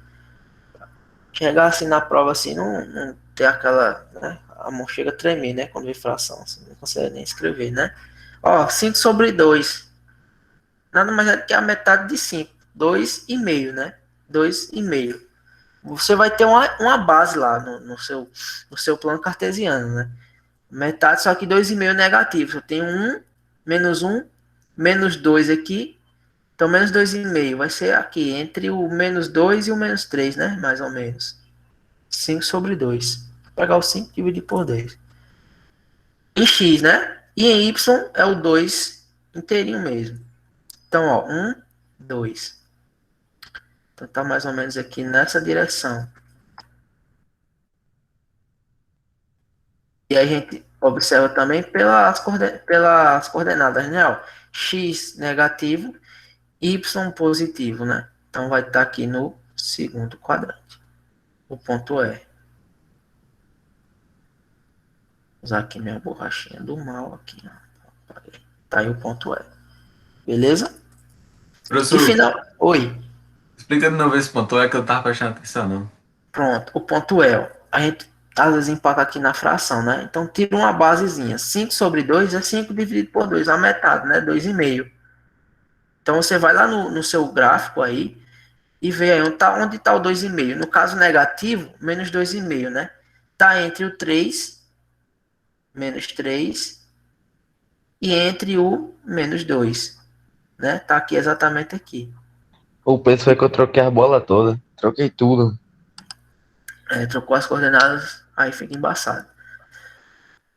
Chegar assim na prova assim, não ter aquela, né? A mão chega a tremer, né? Quando vê fração, assim, não consegue nem escrever, né? Ó, 5 sobre 2. Nada mais é do que a metade de 5. 2,5, né? 2,5. Você vai ter uma base lá no seu plano cartesiano, né? Metade, só que 2,5 negativo. Eu tenho 1, menos 1, menos 2 aqui. Então, menos 2,5 vai ser aqui, entre o menos 2 e o menos 3, né? Mais ou menos. 5 sobre 2. Vou pegar o 5 e dividir por 10. Em x, né? E em y é o 2 inteirinho mesmo. Então, ó, 1, 2. Então, tá mais ou menos aqui nessa direção. E a gente observa também pelas coordenadas, né? Ó, x negativo, y positivo, né? Então, vai estar aqui no segundo quadrante. O ponto é. Vou usar aqui minha borrachinha do mal aqui, ó. Tá aí o ponto é. Beleza? E Professor, final. Oi. explica de novo esse ponto, é que eu tava prestando atenção, não. Pronto. O ponto é, ó, a gente às vezes empata aqui na fração, né? Então tira uma basezinha. 5 sobre 2 é 5 dividido por 2, a metade, né? 2,5. Então você vai lá no seu gráfico aí e vê aí onde tá o 2,5. No caso negativo, menos 2,5, né? Tá entre o 3, menos 3, e entre o menos 2, né? Tá aqui exatamente aqui. O penso foi que eu troquei a bola toda. Troquei tudo. Trocou as coordenadas, aí fica embaçado.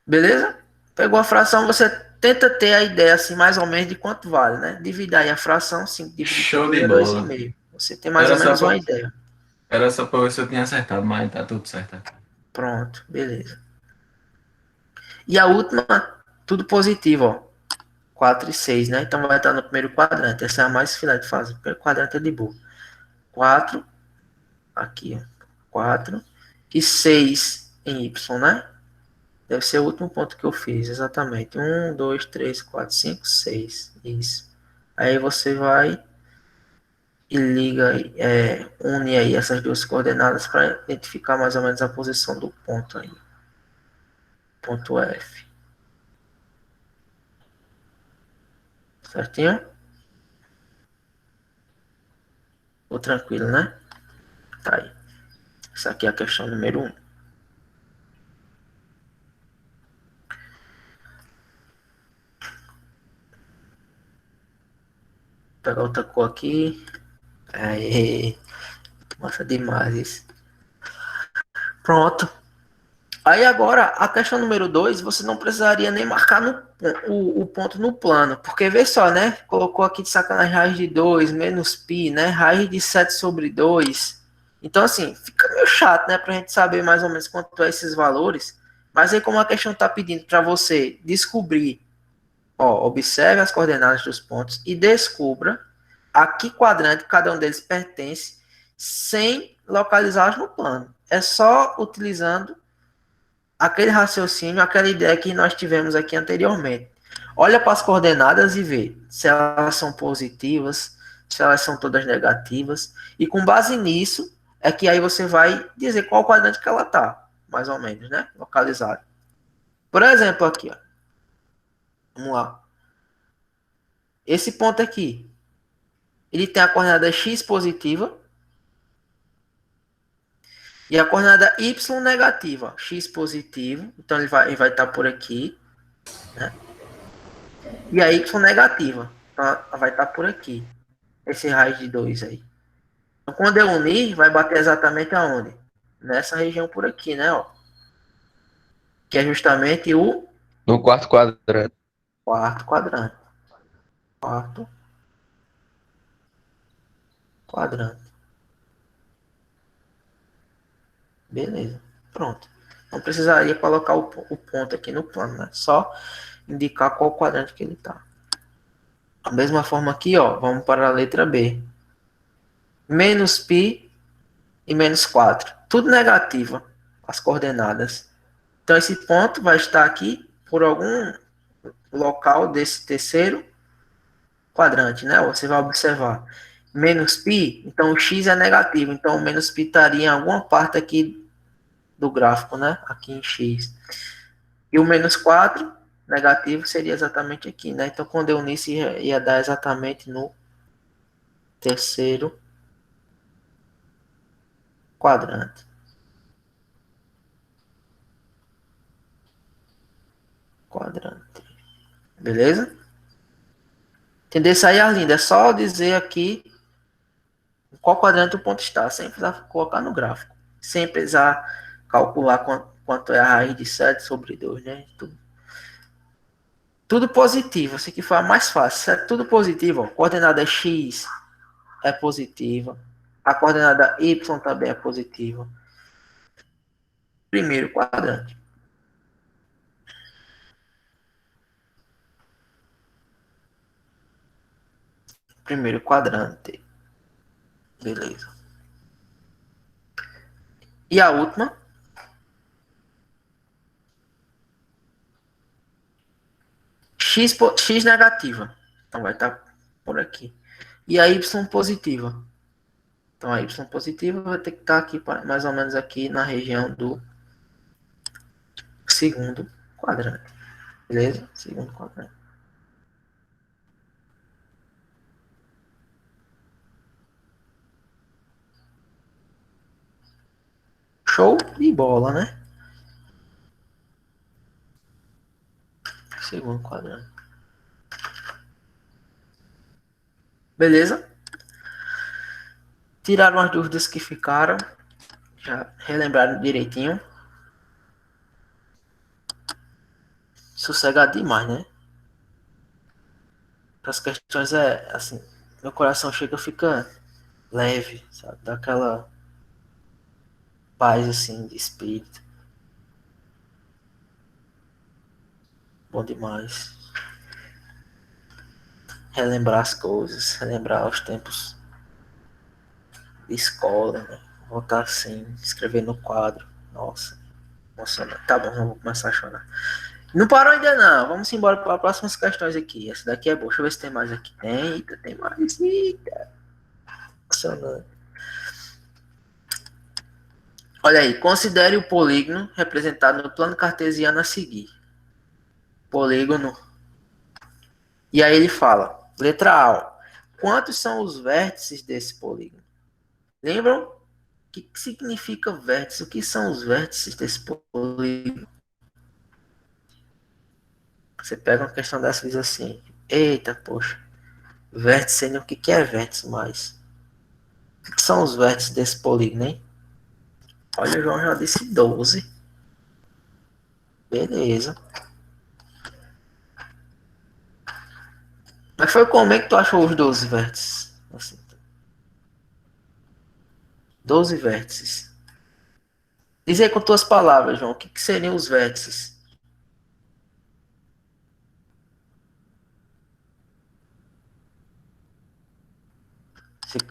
Beleza? Pegou a fração, você tenta ter a ideia, assim, mais ou menos de quanto vale, né? Divide aí a fração, 5 dividido Show por de 2 é bola. 2,5. Você tem mais Era ou só menos uma pra, ideia. era só pra ver se eu tinha acertado, mas tá tudo certo aqui. Pronto, beleza. E a última, tudo positivo, ó. 4 e 6, né? Então vai estar no primeiro quadrante. Essa é a mais filé de fazer. O primeiro quadrante é de boa. 4, aqui, ó. 4 e 6 em Y, né? Deve ser o último ponto que eu fiz, exatamente. 1, 2, 3, 4, 5, 6. Isso. Aí você vai e liga, une aí essas duas coordenadas para identificar mais ou menos a posição do ponto aí. Ponto F. Certinho? Ficou tranquilo, né? Tá aí. Essa aqui é a questão número 1. Vou pegar outra cor aqui. Aí. Massa demais isso. Pronto. Aí agora, a questão número 2, você não precisaria nem marcar o ponto no plano. Porque vê só, né? Colocou aqui de sacanagem raiz de 2 menos π, né? Raiz de 7 sobre 2. Então, assim, fica meio chato, né? Pra gente saber mais ou menos quanto é esses valores. Mas aí, como a questão está pedindo para você descobrir, ó, observe as coordenadas dos pontos e descubra a que quadrante cada um deles pertence sem localizá-los no plano. É só utilizando aquele raciocínio, aquela ideia que nós tivemos aqui anteriormente. Olha para as coordenadas e vê se elas são positivas, se elas são todas negativas. E com base nisso, é que aí você vai dizer qual quadrante que ela tá, mais ou menos, né? Localizado. Por exemplo, aqui, ó. Vamos lá. Esse ponto aqui, ele tem a coordenada x positiva e a coordenada y negativa. X positivo, então ele vai estar por aqui, né? E a y negativa, então ela vai estar por aqui. Esse raiz de 2 aí. Então, quando eu unir, vai bater exatamente aonde? Nessa região por aqui, né? Ó. Que é justamente o No quarto quadrante. quarto quadrante. Quarto quadrante. Beleza. Pronto. Não precisaria colocar o ponto aqui no plano, né? Só indicar qual quadrante que ele está. Da mesma forma aqui, ó, vamos para a letra B. Menos π e menos 4. Tudo negativo, as coordenadas. Então, esse ponto vai estar aqui por algum local desse terceiro quadrante, né? Você vai observar. Menos π, então o x é negativo. Então, o menos π estaria em alguma parte aqui do gráfico, né? Aqui em x. E o menos 4 negativo seria exatamente aqui, né? Então, quando eu unisse, ia dar exatamente no terceiro quadrante. Quadrante. Beleza? Entender isso aí, Arlindo? É só dizer aqui em qual quadrante o ponto está, sem precisar colocar no gráfico. Sem precisar calcular quanto é a raiz de 7 sobre 2, né? Tudo positivo, assim que for mais fácil. Se é tudo positivo, ó, coordenada x é positiva. A coordenada y também é positiva. Primeiro quadrante. Primeiro quadrante. Beleza. E a última? X negativa. Então vai estar por aqui. E a y positiva. Então a y positiva vai ter que estar aqui, mais ou menos aqui na região do segundo quadrante. Beleza? Segundo quadrante. Show de bola, né? Segundo quadrante. Beleza? Tiraram as dúvidas que ficaram. Já relembraram direitinho. Sossegado demais, né? As questões é assim. Meu coração chega, fica leve, sabe? Dá aquela paz assim de espírito. Bom demais. Relembrar as coisas, relembrar os tempos de escola, né? Voltar assim, escrever no quadro. Nossa, emocionante. Tá bom, não vou começar a chorar. Não parou ainda não. Vamos embora para as próximas questões aqui. Essa daqui é boa. Deixa eu ver se tem mais aqui. Eita, tem mais. Eita. Emocionante. Olha aí. Considere o polígono representado no plano cartesiano a seguir. Polígono. E aí ele fala. Letra A. Quantos são os vértices desse polígono? Lembram? O que significa vértice? O que são os vértices desse polígono? Você pega uma questão dessa e diz assim: eita, poxa, vértice, o que é vértice mais? O que são os vértices desse polígono, hein? Olha, o João já disse 12. Beleza. Mas foi como é que tu achou os 12 vértices? Assim, 12 vértices. Diz aí com tuas palavras, João, o que seriam os vértices?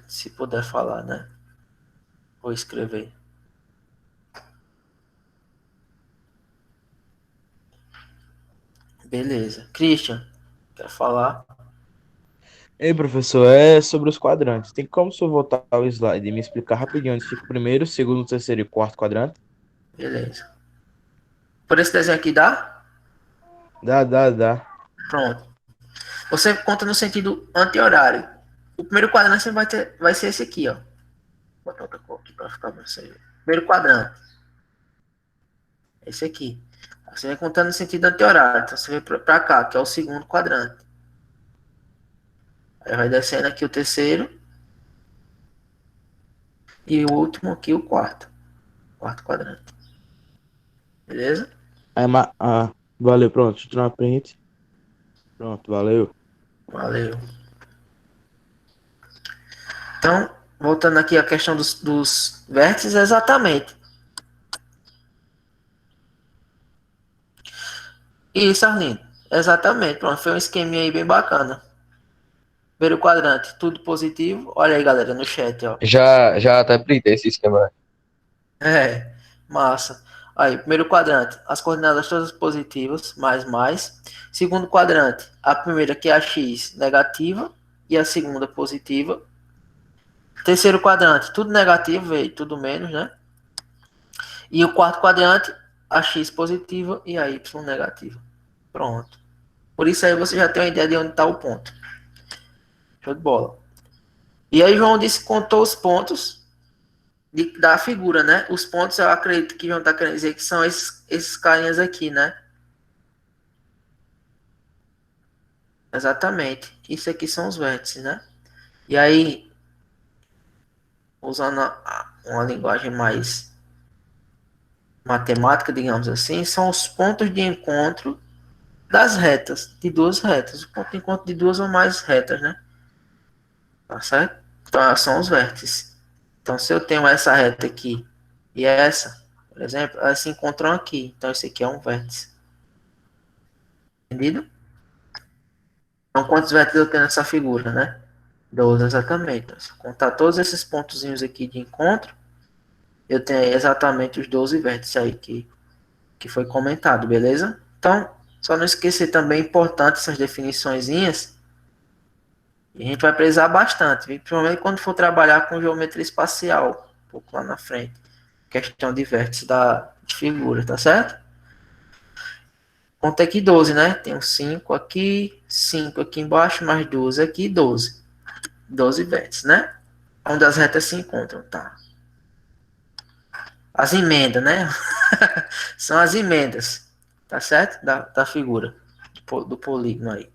Se puder falar, né? Ou escrever. Beleza. Christian, quer falar? Ei, professor, é sobre os quadrantes. Tem como o senhor voltar ao slide e me explicar rapidinho onde fica o primeiro, segundo, terceiro e quarto quadrante? Beleza. Por esse desenho aqui dá? Dá. Pronto. Você conta no sentido anti-horário. O primeiro quadrante vai ser esse aqui, ó. Vou botar outra cor aqui para ficar bem sério. Primeiro quadrante. Esse aqui. Você vai contando no sentido anti-horário. Então você vem para cá, que é o segundo quadrante. Aí vai descendo aqui o terceiro. E o último aqui, o quarto. Quarto quadrante. Beleza? Valeu, pronto. Deixa eu tirar uma print. Pronto, valeu. Valeu. Então, voltando aqui à questão dos vértices, exatamente. Isso, Arlindo. Exatamente. Pronto, foi um esqueminha aí bem bacana. Primeiro quadrante, tudo positivo. Olha aí, galera, no chat, ó. Já até printei esse esquema. É, massa. Aí, primeiro quadrante, as coordenadas todas positivas, mais. Segundo quadrante, a primeira que é a x negativa e a segunda positiva. Terceiro quadrante, tudo negativo, veio tudo menos, né? E o quarto quadrante, a x positiva e a y negativa. Pronto. Por isso aí você já tem uma ideia de onde está o ponto. Show de bola. E aí João disse, contou os pontos da figura, né? Os pontos eu acredito que João está querendo dizer que são esses carinhas aqui, né? Exatamente. Isso aqui são os vértices, né? E aí, usando uma linguagem mais matemática, digamos assim, são os pontos de encontro das retas, de duas retas. O ponto de encontro de duas ou mais retas, né? Tá certo? Então, são os vértices. Então, se eu tenho essa reta aqui e essa, por exemplo, elas se encontram aqui. Então, esse aqui é um vértice. Entendido? Então, quantos vértices eu tenho nessa figura, né? 12 exatamente. Então, se eu contar todos esses pontozinhos aqui de encontro, eu tenho aí exatamente os 12 vértices aí que foi comentado, beleza? Então, só não esquecer também, importante essas definiçõezinhas. E a gente vai precisar bastante, principalmente quando for trabalhar com geometria espacial, um pouco lá na frente. Questão de vértices de figura, tá certo? Conta aqui 12, né? Tem um 5 aqui embaixo, mais 12 aqui, 12. 12 vértices, né? Onde as retas se encontram, tá? As emendas, né? São as emendas, tá certo? Da figura, do polígono aí.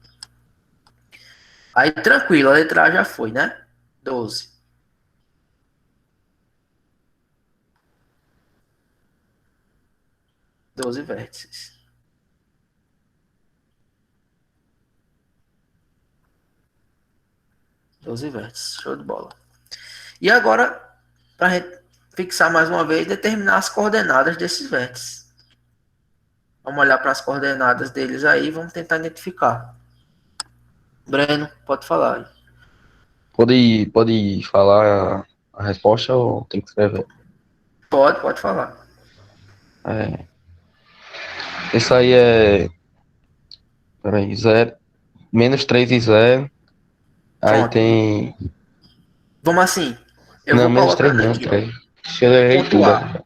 Aí, tranquilo, a letra A já foi, né? 12. Doze vértices. Doze vértices, show de bola. E agora, para a gente fixar mais uma vez, determinar as coordenadas desses vértices. Vamos olhar para as coordenadas deles aí e vamos tentar identificar. Breno, pode falar aí. Pode falar a resposta ou tem que escrever? Pode falar. Isso aí é. Peraí, 0. Menos 3 e 0. Aí Pronto. tem. Vamos assim. Eu Não, vou menos 3 colocando não, aqui, ó. 3. Eu errei Ponto tudo. A.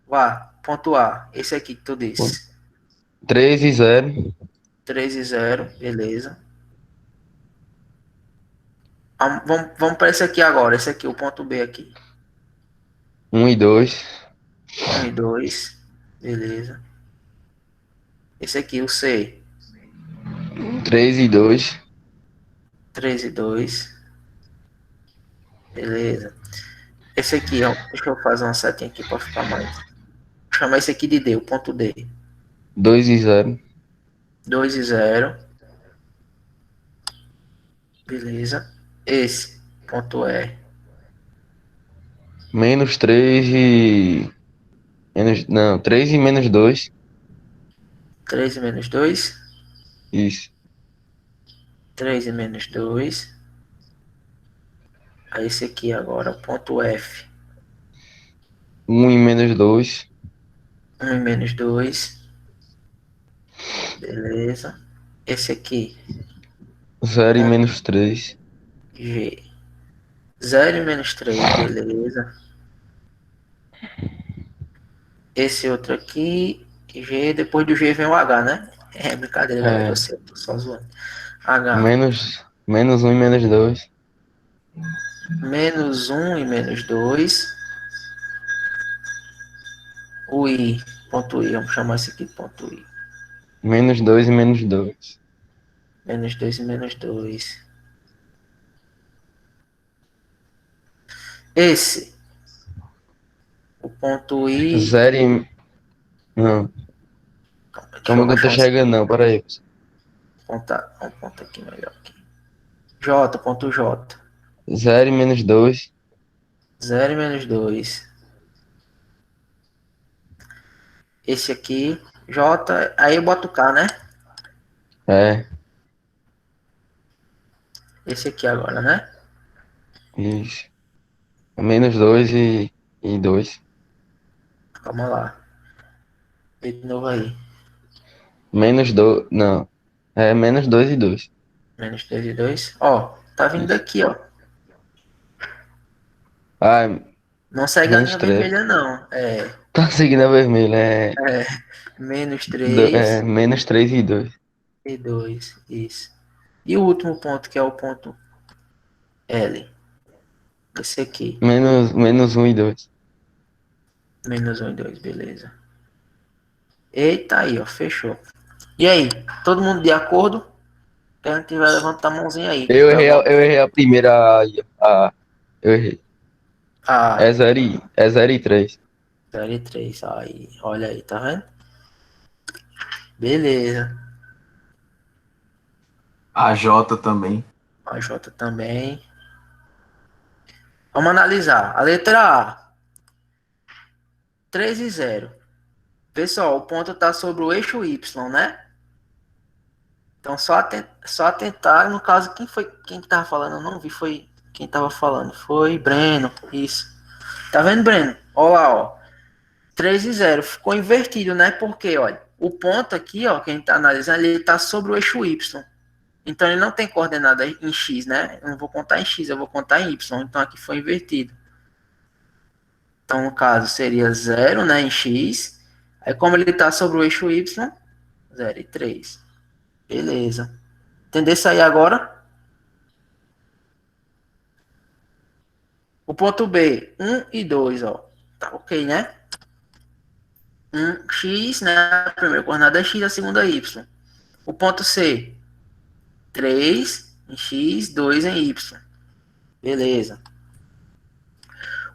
Vá, ponto A. Esse aqui que tu disse. 3 e 0. 3 e 0, beleza. Vamos para esse aqui agora. Esse aqui, o ponto B aqui. 1 e 2. 1 e 2, beleza. Esse aqui, o C. 3 e 2. 3 e 2, beleza. Esse aqui, ó, deixa eu fazer uma setinha aqui para ficar mais. Vou chamar esse aqui de D, o ponto D. 2 e 0. 2 e 0. Beleza. Esse, ponto E. Menos 3 e. Não, 3 e menos 2. 3 e menos 2. Isso. 3 e menos 2. Aí esse aqui agora, ponto F. 1 e menos 2. 1 e menos 2. Beleza. Esse aqui, 0 e menos 3. G. 0 e menos 3, beleza. Esse outro aqui, G, depois do G vem o H, né? É brincadeira, galera, eu É. sei, eu tô só zoando. H, Menos 1 e menos 2. menos 1 e menos 2. O I, ponto I, vamos chamar esse aqui de ponto I. Menos 2 e menos 2. Menos 2 e menos 2. Esse, o ponto I. 0 e... Não, Deixa eu calma que eu tô baixar esse chegando não, peraí. ponto aqui melhor. Aqui. J, ponto J. 0 e menos 2. 0 e menos 2. Esse aqui, J, aí eu boto K, né? É, Esse aqui agora, né? isso. Menos 2 e 2. Calma lá. Vê de novo aí. Menos 2. Não. É menos 2 e 2. Menos 2 e 2. Ó, tá vindo Isso. daqui, ó. Ah, Não segue a menos linha 3. vermelha, não. Tá seguindo a vermelha. Menos 3 Menos 3 e 2. e 2. Isso. E o último ponto, que é o ponto L. Esse aqui. Menos 1 e 2. Menos 1 e 2, beleza. Eita aí, ó. Fechou. E aí? Todo mundo de acordo? Quem tiver, levanta a mãozinha aí. Que tiver alguma... Eu errei a primeira. Eu errei. Ah, É 0 e 3. 0 e 3. Aí, olha aí, tá vendo? Beleza. A J também. A J também. Vamos analisar. A letra A, 3 e 0. Pessoal, o ponto está sobre o eixo Y, né? Então, só atentar. No caso, quem que tava falando? Eu não vi, foi quem tava falando. Foi Breno, isso. Tá vendo, Breno? Olha lá, ó. 3 e 0. Ficou invertido, né? Porque, olha, o ponto aqui, ó, que a gente tá analisando, ele tá sobre o eixo Y. Então, ele não tem coordenada em X, né? Eu não vou contar em X, eu vou contar em Y. Então, aqui foi invertido. Então, no caso, seria 0, né, em X. Aí, como ele está sobre o eixo Y, 0 e 3. Beleza. Entendeu isso aí agora? O ponto B, 1 e 2, ó. Tá ok, né? 1x, né? A primeira coordenada é x, a segunda é y. O ponto C, 3 em x, 2 em y. Beleza.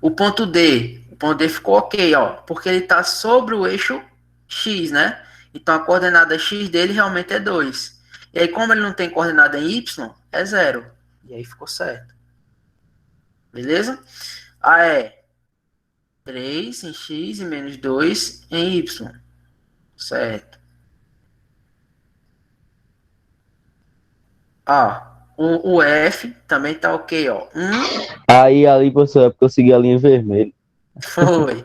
O ponto D ficou ok, ó. Porque ele está sobre o eixo x, né? Então a coordenada x dele realmente é 2. E aí, como ele não tem coordenada em y, é 0. E aí ficou certo. Beleza? A é 3 em x e menos 2 em y. Certo. O F também tá ok, ó. Aí ali, professor, é porque eu segui a linha vermelha. Foi.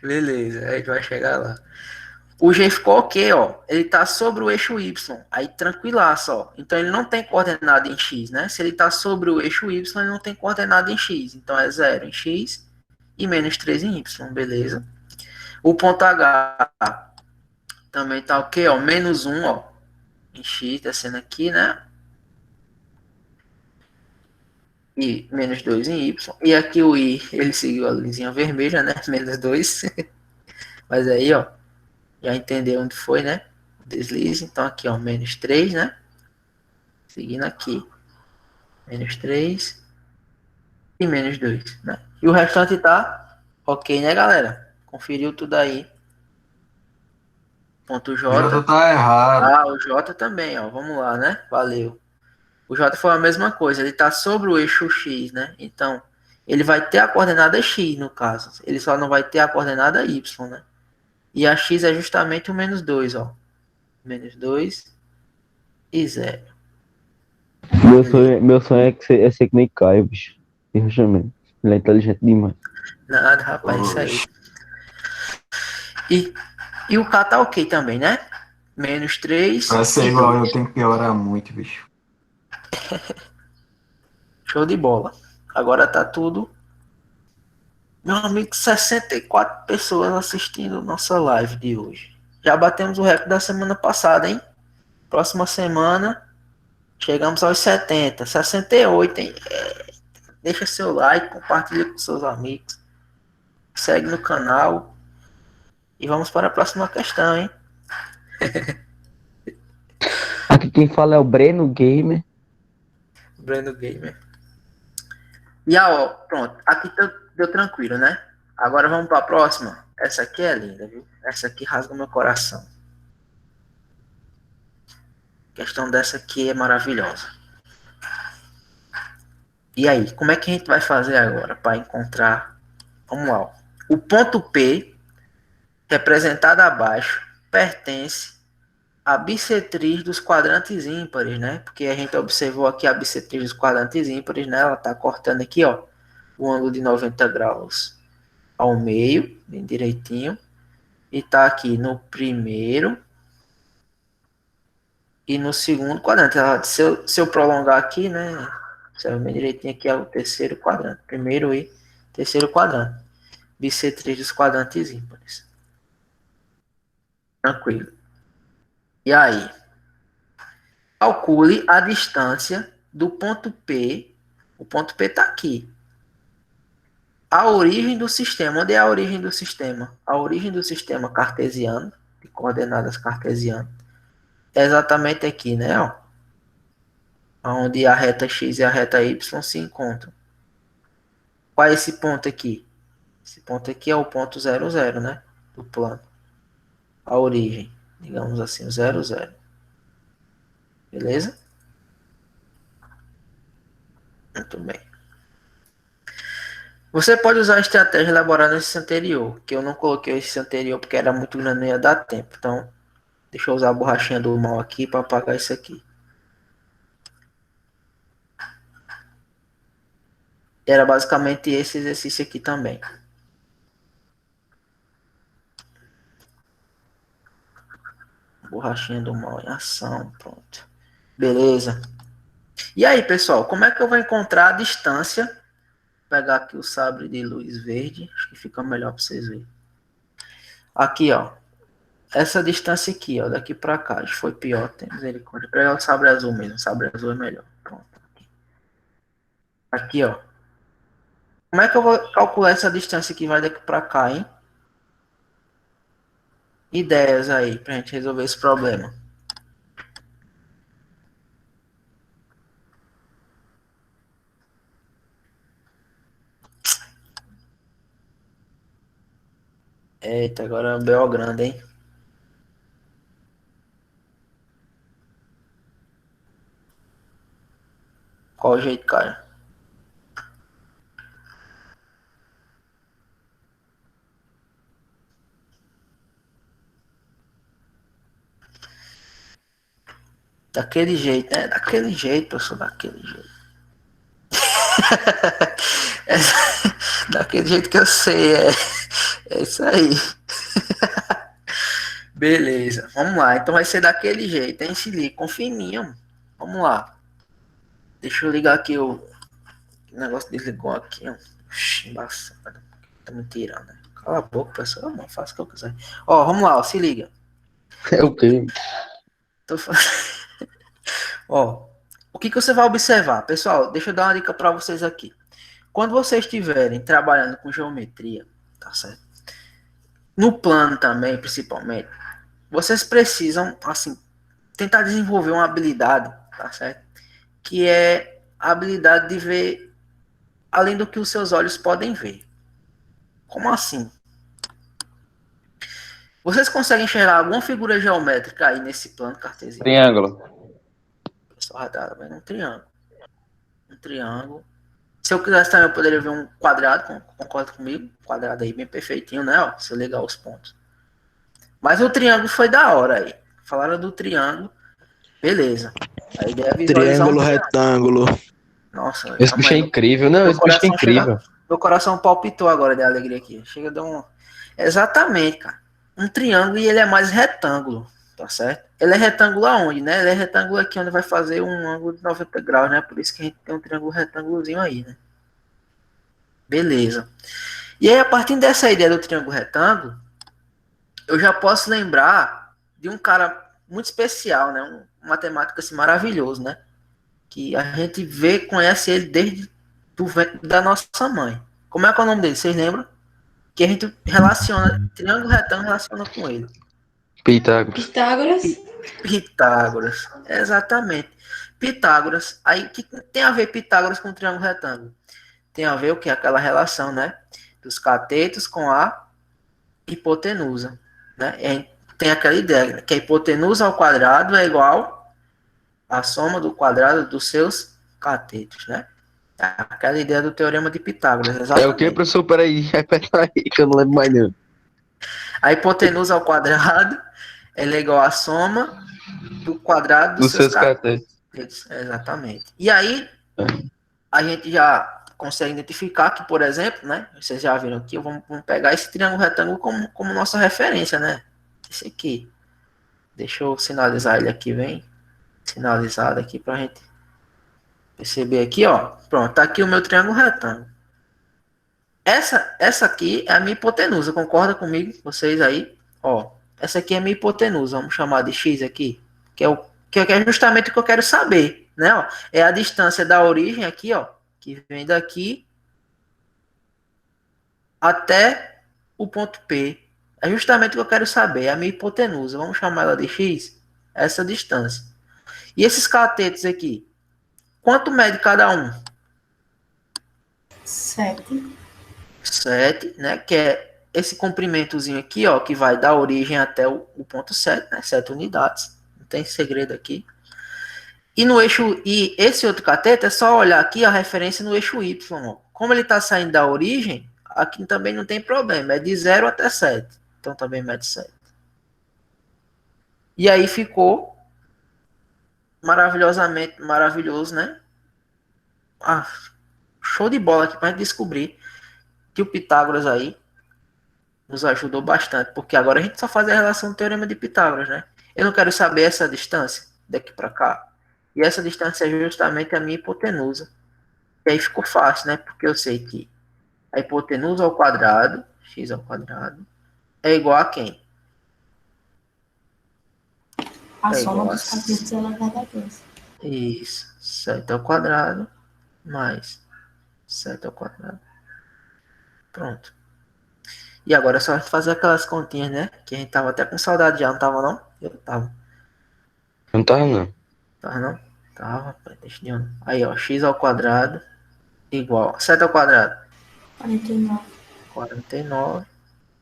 Beleza, a gente vai chegar lá. O G ficou ok, ó. Ele tá sobre o eixo Y. Aí tranquilaço, ó. Então ele não tem coordenada em X, né? Se ele tá sobre o eixo Y, ele não tem coordenada em X. Então é 0 em X e menos 3 em Y, beleza? O ponto H também tá ok, ó. Menos 1, ó. Em X, descendo aqui, né? E menos 2 em Y. E aqui o I, ele seguiu a luzinha vermelha, né? Menos 2. Mas aí, ó. Já entendeu onde foi, né? Deslize. Então aqui, ó. Menos 3, né? Seguindo aqui. Menos 3 e menos 2, né? E o restante tá ok, né, galera? Conferiu tudo aí. Ponto J. J tá errado. Ah, o J também, ó. Vamos lá, né? Valeu. O J foi a mesma coisa. Ele tá sobre o eixo X, né? Então, ele vai ter a coordenada X, no caso. Ele só não vai ter a coordenada Y, né? E a X é justamente o menos 2, ó. Menos 2 e 0. Meu sonho é ser que nem Caio, bicho. Sinceramente. Ele é inteligente demais. Nada, rapaz, isso aí. E o K tá ok também, né? Menos 3. Pra ser igual eu tenho que orar muito, bicho. Show de bola. Agora tá tudo. Meu amigo, 64 pessoas assistindo nossa live de hoje. Já batemos o recorde da semana passada, hein? Próxima semana, chegamos aos 70. 68, hein? Deixa seu like, compartilha com seus amigos. Segue no canal. E vamos para a próxima questão, hein? Aqui quem fala é o Breno Gamer. Breno Gamer. E ó, pronto. Aqui deu tranquilo, né? Agora vamos para a próxima. Essa aqui é linda, viu? Essa aqui rasga meu coração. A questão dessa aqui é maravilhosa. E aí, como é que a gente vai fazer agora para encontrar? Vamos lá. Ó. O ponto P, representado abaixo, pertence à bissetriz dos quadrantes ímpares, né? Porque a gente observou aqui a bissetriz dos quadrantes ímpares, né? Ela tá cortando aqui, ó, o ângulo de 90 graus ao meio, bem direitinho. E tá aqui no primeiro e no segundo quadrante. Se eu prolongar aqui, né? Se eu bem direitinho aqui é o terceiro quadrante. Primeiro e terceiro quadrante. Bissetriz dos quadrantes ímpares. Tranquilo. E aí? Calcule a distância do ponto P. O ponto P está aqui. A origem do sistema. Onde é a origem do sistema? A origem do sistema cartesiano, de coordenadas cartesianas, é exatamente aqui, né? Ó, onde a reta x e a reta y se encontram. Qual é esse ponto aqui? Esse ponto aqui é o ponto 0, 0, né? Do plano. A origem, digamos assim, o 0, 0. Beleza? Muito bem. Você pode usar a estratégia elaborada nesse anterior, que eu não coloquei esse anterior porque era muito grande, não ia dar tempo. Então, deixa eu usar a borrachinha do mal aqui para apagar isso aqui. Era basicamente esse exercício aqui também. Borrachinha do mal em ação, pronto. Beleza. E aí, pessoal, como é que eu vou encontrar a distância? Vou pegar aqui o sabre de luz verde, acho que fica melhor para vocês verem. Aqui, ó. Essa distância aqui, ó, daqui para cá, acho que foi pior, tem misericórdia. Vou pegar o sabre azul mesmo, o sabre azul é melhor. Pronto. Aqui, ó. Como é que eu vou calcular essa distância que vai daqui para cá, hein? Ideias aí pra gente resolver esse problema. Eita, agora é um BO grande, hein? Qual o jeito, cara? Daquele jeito, né? Daquele jeito, pessoal, daquele jeito. Daquele jeito que eu sei, é isso aí. Beleza, vamos lá. Então vai ser daquele jeito, hein? Se liga, confia em mim, mano. Vamos lá. Deixa eu ligar aqui o negócio desligou aqui, ó. Embaçado. Tá me tirando, né? Cala a boca, pessoal. Não, faça o que eu quiser. Ó, vamos lá, ó, se liga. É o quê? Ó, o que você vai observar? Pessoal, deixa eu dar uma dica para vocês aqui. Quando vocês estiverem trabalhando com geometria, tá certo? No plano também, principalmente, vocês precisam, assim, tentar desenvolver uma habilidade, tá certo? Que é a habilidade de ver além do que os seus olhos podem ver. Como assim? Vocês conseguem enxergar alguma figura geométrica aí nesse plano cartesiano? Triângulo. O pessoal já tá vendo um triângulo. Um triângulo. Se eu quisesse também, eu poderia ver um quadrado, concorda comigo? Um quadrado aí bem perfeitinho, né? Ó, se eu ligar os pontos. Mas o triângulo foi da hora aí. Falaram do triângulo. Beleza. A ideia é visualizar Triângulo, retângulo. Nossa, Esse bicho é incrível, não? Esse bicho é incrível. Meu coração palpitou agora de alegria aqui. Chega de um... Exatamente, cara. Um triângulo e ele é mais retângulo. tá certo? Ele é retângulo aonde, né? Ele é retângulo aqui onde vai fazer um ângulo de 90 graus, né? Por isso que a gente tem um triângulo retângulozinho aí, né? Beleza. E aí, a partir dessa ideia do triângulo retângulo, eu já posso lembrar de um cara muito especial, né? Um matemático assim, maravilhoso, né? Que a gente vê, conhece ele desde do ventre da nossa mãe. Como é que é o nome dele? Vocês lembram? Que a gente relaciona, triângulo retângulo relaciona com ele. Pitágoras. Pitágoras? Pitágoras, exatamente. Pitágoras. Aí, o que tem a ver Pitágoras com o triângulo retângulo? Tem a ver o que? Aquela relação, né? Dos catetos com a hipotenusa, né? E tem aquela ideia que a hipotenusa ao quadrado é igual à soma do quadrado dos seus catetos, né? Aquela ideia do teorema de Pitágoras, exatamente. É o que, professor? Peraí, repete aí, que eu não lembro mais não. A hipotenusa ao quadrado ela é igual à soma do quadrado dos seus catetos. Exatamente. E aí, a gente já consegue identificar que, por exemplo, né? Vocês já viram aqui, vamos pegar esse triângulo retângulo como nossa referência, né? Esse aqui. Deixa eu sinalizar ele aqui, bem sinalizado aqui pra gente perceber aqui, ó. Pronto, tá aqui o meu triângulo retângulo. Essa aqui é a minha hipotenusa, concorda comigo? Vocês aí? Ó, essa aqui é a minha hipotenusa, vamos chamar de x aqui, que é justamente o que eu quero saber, né? Ó, é a distância da origem aqui, ó, que vem daqui até o ponto P. É justamente o que eu quero saber, é a minha hipotenusa. Vamos chamar ela de x, essa distância. E esses catetos aqui, quanto mede cada um? 7. 7, né? Que é esse comprimentozinho aqui, ó, que vai da origem até o ponto 7, né? 7 unidades. Não tem segredo aqui. E no eixo, e esse outro cateto é só olhar aqui a referência no eixo y, ó. Como ele está saindo da origem, aqui também não tem problema, é de 0 até 7. Então também mede 7. E aí ficou maravilhosamente maravilhoso, né? Ah, show de bola aqui para gente descobrir que o Pitágoras aí nos ajudou bastante, porque agora a gente só faz a relação do teorema de Pitágoras, né? Eu não quero saber essa distância daqui para cá. E essa distância é justamente a minha hipotenusa. E aí ficou fácil, né? Porque eu sei que a hipotenusa ao quadrado, x ao quadrado, é igual a quem? A É soma igual dos catetos elevado a 2. Isso. 7 ao quadrado mais 7 ao quadrado. Pronto. E agora é só fazer aquelas continhas, né? Que a gente tava até com saudade já, não tava não? Eu tava. Não tava não. Tava não? Tava, deixa de olhar. Aí, ó, x ao quadrado igual a 7 ao quadrado. 49. 49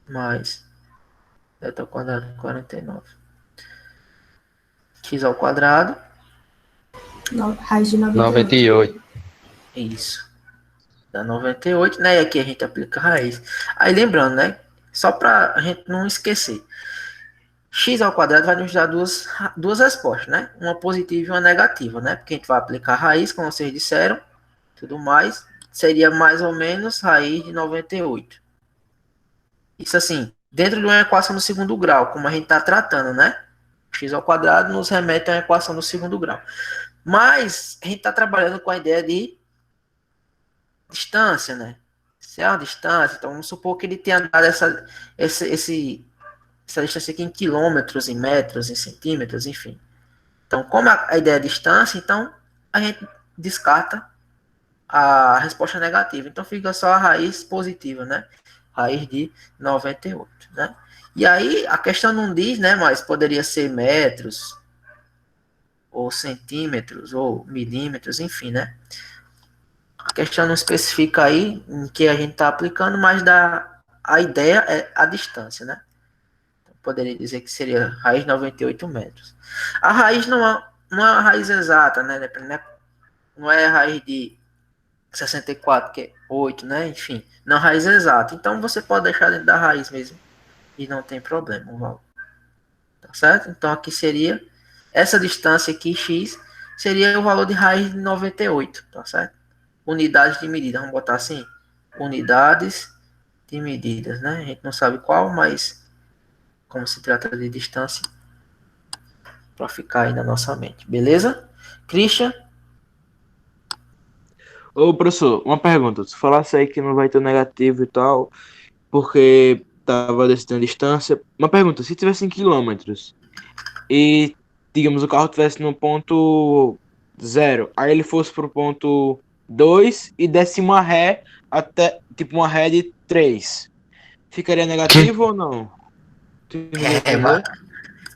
mais 7 ao quadrado, 49. X ao quadrado. Raiz de 98. 98. Isso. Dá 98, né? E aqui a gente aplica a raiz. Aí lembrando, né? Só para a gente não esquecer. X ao quadrado vai nos dar duas respostas, né? Uma positiva e uma negativa, né? Porque a gente vai aplicar a raiz, como vocês disseram, tudo mais. Seria mais ou menos raiz de 98. Isso assim, dentro de uma equação do segundo grau, como a gente está tratando, né? X ao quadrado nos remete a uma equação do segundo grau. Mas a gente está trabalhando com a ideia de distância, né? Se é uma distância, então vamos supor que ele tenha dado essa distância aqui em quilômetros, em metros, em centímetros, enfim. Então, como a ideia é distância, então a gente descarta a resposta negativa. Então fica só a raiz positiva, né? Raiz de 98, né? E aí a questão não diz, né? Mas poderia ser metros, ou centímetros, ou milímetros, enfim, né? A questão não especifica aí em que a gente está aplicando, mas a ideia é a distância, né? Poderia dizer que seria raiz de 98 metros. A raiz não é uma raiz exata, né? Não é a raiz de 64, que é 8, né? Enfim, não raiz exata. Então você pode deixar dentro da raiz mesmo e não tem problema o valor. Tá certo? Então aqui seria essa distância aqui, x, seria o valor de raiz de 98, tá certo? Unidades de medida, vamos botar assim, unidades de medidas, né? A gente não sabe qual, mas como se trata de distância, para ficar aí na nossa mente, beleza? Christian? Ô, professor, uma pergunta. Você falasse aí que não vai ter negativo e tal, porque tava decidindo a distância. Uma pergunta, se tivesse em quilômetros e, digamos, o carro tivesse no ponto zero, aí ele fosse pro ponto 2 e desse uma ré até, tipo, uma ré de 3, ficaria negativo ou não? Tu conseguiu É, entender?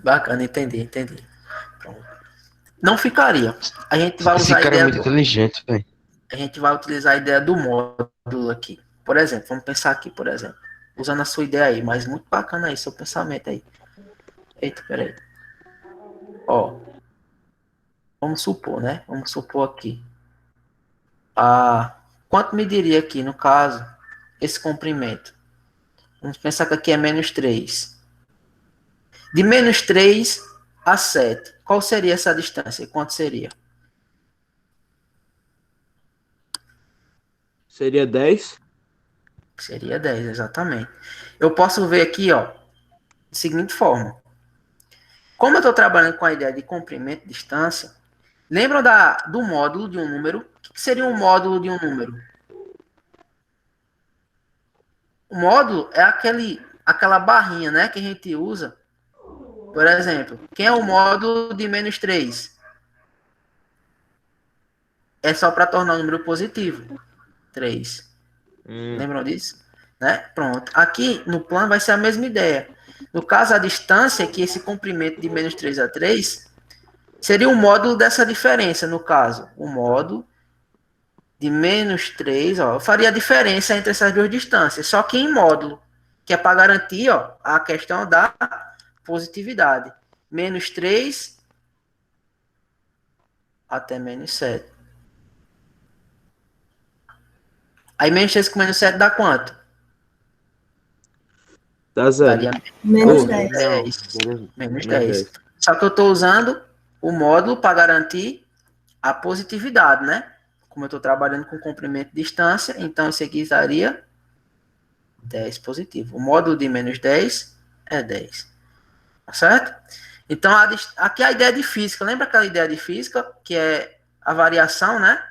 bacana, entendi. Pronto. Não ficaria. A gente vai Esse usar a cara é ideia muito inteligente, velho. a gente vai utilizar a ideia do módulo aqui. Por exemplo, vamos pensar aqui, por exemplo. Usando a sua ideia aí, mas muito bacana aí, seu pensamento aí. Eita, peraí. Ó, vamos supor, né? Vamos supor aqui. Quanto mediria aqui, no caso, esse comprimento? Vamos pensar que aqui é menos 3. De menos 3 a 7, qual seria essa distância? Quanto seria? Seria 10? Seria 10, exatamente. Eu posso ver aqui, ó, da seguinte forma. Como eu estou trabalhando com a ideia de comprimento e distância, lembram do módulo de um número? O que seria um módulo de um número? O módulo é aquela barrinha, né, que a gente usa. Por exemplo, quem é o módulo de menos 3? É só para tornar o número positivo. 3. Lembram disso? Né? Pronto. Aqui no plano vai ser a mesma ideia. No caso, a distância, que esse comprimento de menos 3 a 3, seria o módulo dessa diferença, no caso. O módulo de menos 3, ó, eu faria a diferença entre essas duas distâncias, só que em módulo, que é para garantir, ó, a questão da positividade. Menos 3 até menos 7. Aí menos 3 com menos 7 dá quanto? Dá zero. Daria Menos Oh, 10. não, menos menos 10. 10. Só que eu estou usando o módulo para garantir a positividade, né? Como eu estou trabalhando com comprimento de distância, então isso aqui daria 10 positivo. O módulo de menos 10 é 10. Tá certo? Então, aqui é a ideia de física. Lembra aquela ideia de física, que é a variação, né?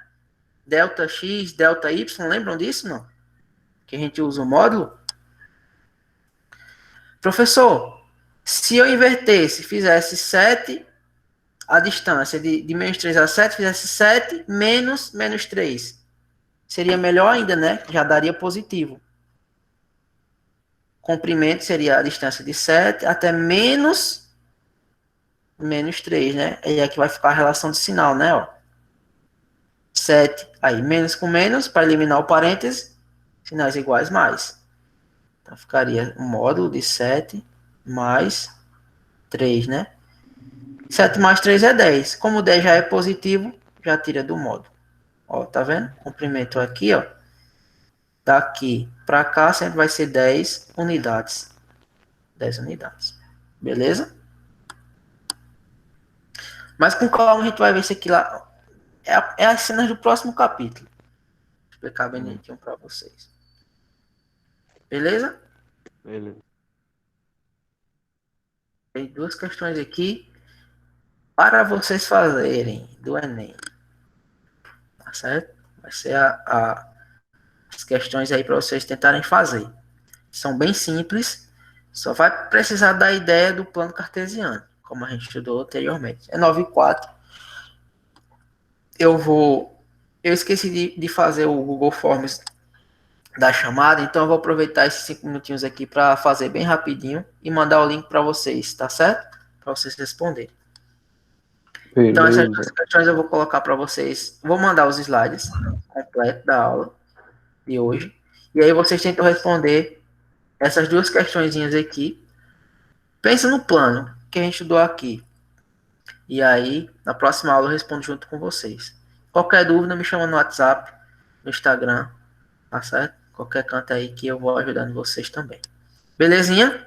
Delta X, delta Y. Lembram disso, não? Que a gente usa o módulo. Professor, se eu invertesse, fizesse 7, a distância de menos 3 a 7, fizesse 7 menos 3. Seria melhor ainda, né? Já daria positivo. Comprimento seria a distância de 7 até menos 3, né? E aqui vai ficar a relação de sinal, né? Ó. 7, aí menos com menos, para eliminar o parêntese, sinais iguais mais. Então ficaria um módulo de 7 mais 3, né? 7 mais 3 é 10. Como 10 já é positivo, já tira do módulo. Ó, tá vendo? Comprimento aqui, ó. Daqui para cá sempre vai ser 10 unidades. 10 unidades. Beleza? Mas com calma a gente vai ver isso aqui lá. É as cenas do próximo capítulo. Vou explicar bem direitinho para vocês. Beleza? Beleza. Tem duas questões aqui para vocês fazerem do Enem. Tá certo? Vai ser as questões aí para vocês tentarem fazer. São bem simples. Só vai precisar da ideia do plano cartesiano, como a gente estudou anteriormente. É 9,4. Eu esqueci de fazer o Google Forms da chamada, então eu vou aproveitar esses 5 minutinhos aqui para fazer bem rapidinho e mandar o link para vocês, tá certo? Para vocês responderem. Então essas duas Beleza. questões eu vou colocar para vocês. Vou mandar os slides completos da aula de hoje. E aí vocês tentam responder essas duas questõezinhas aqui. Pensa no plano que a gente estudou aqui. E aí, na próxima aula eu respondo junto com vocês. Qualquer dúvida, me chama no WhatsApp, no Instagram, tá certo? Qualquer canto aí que eu vou ajudando vocês também. Belezinha?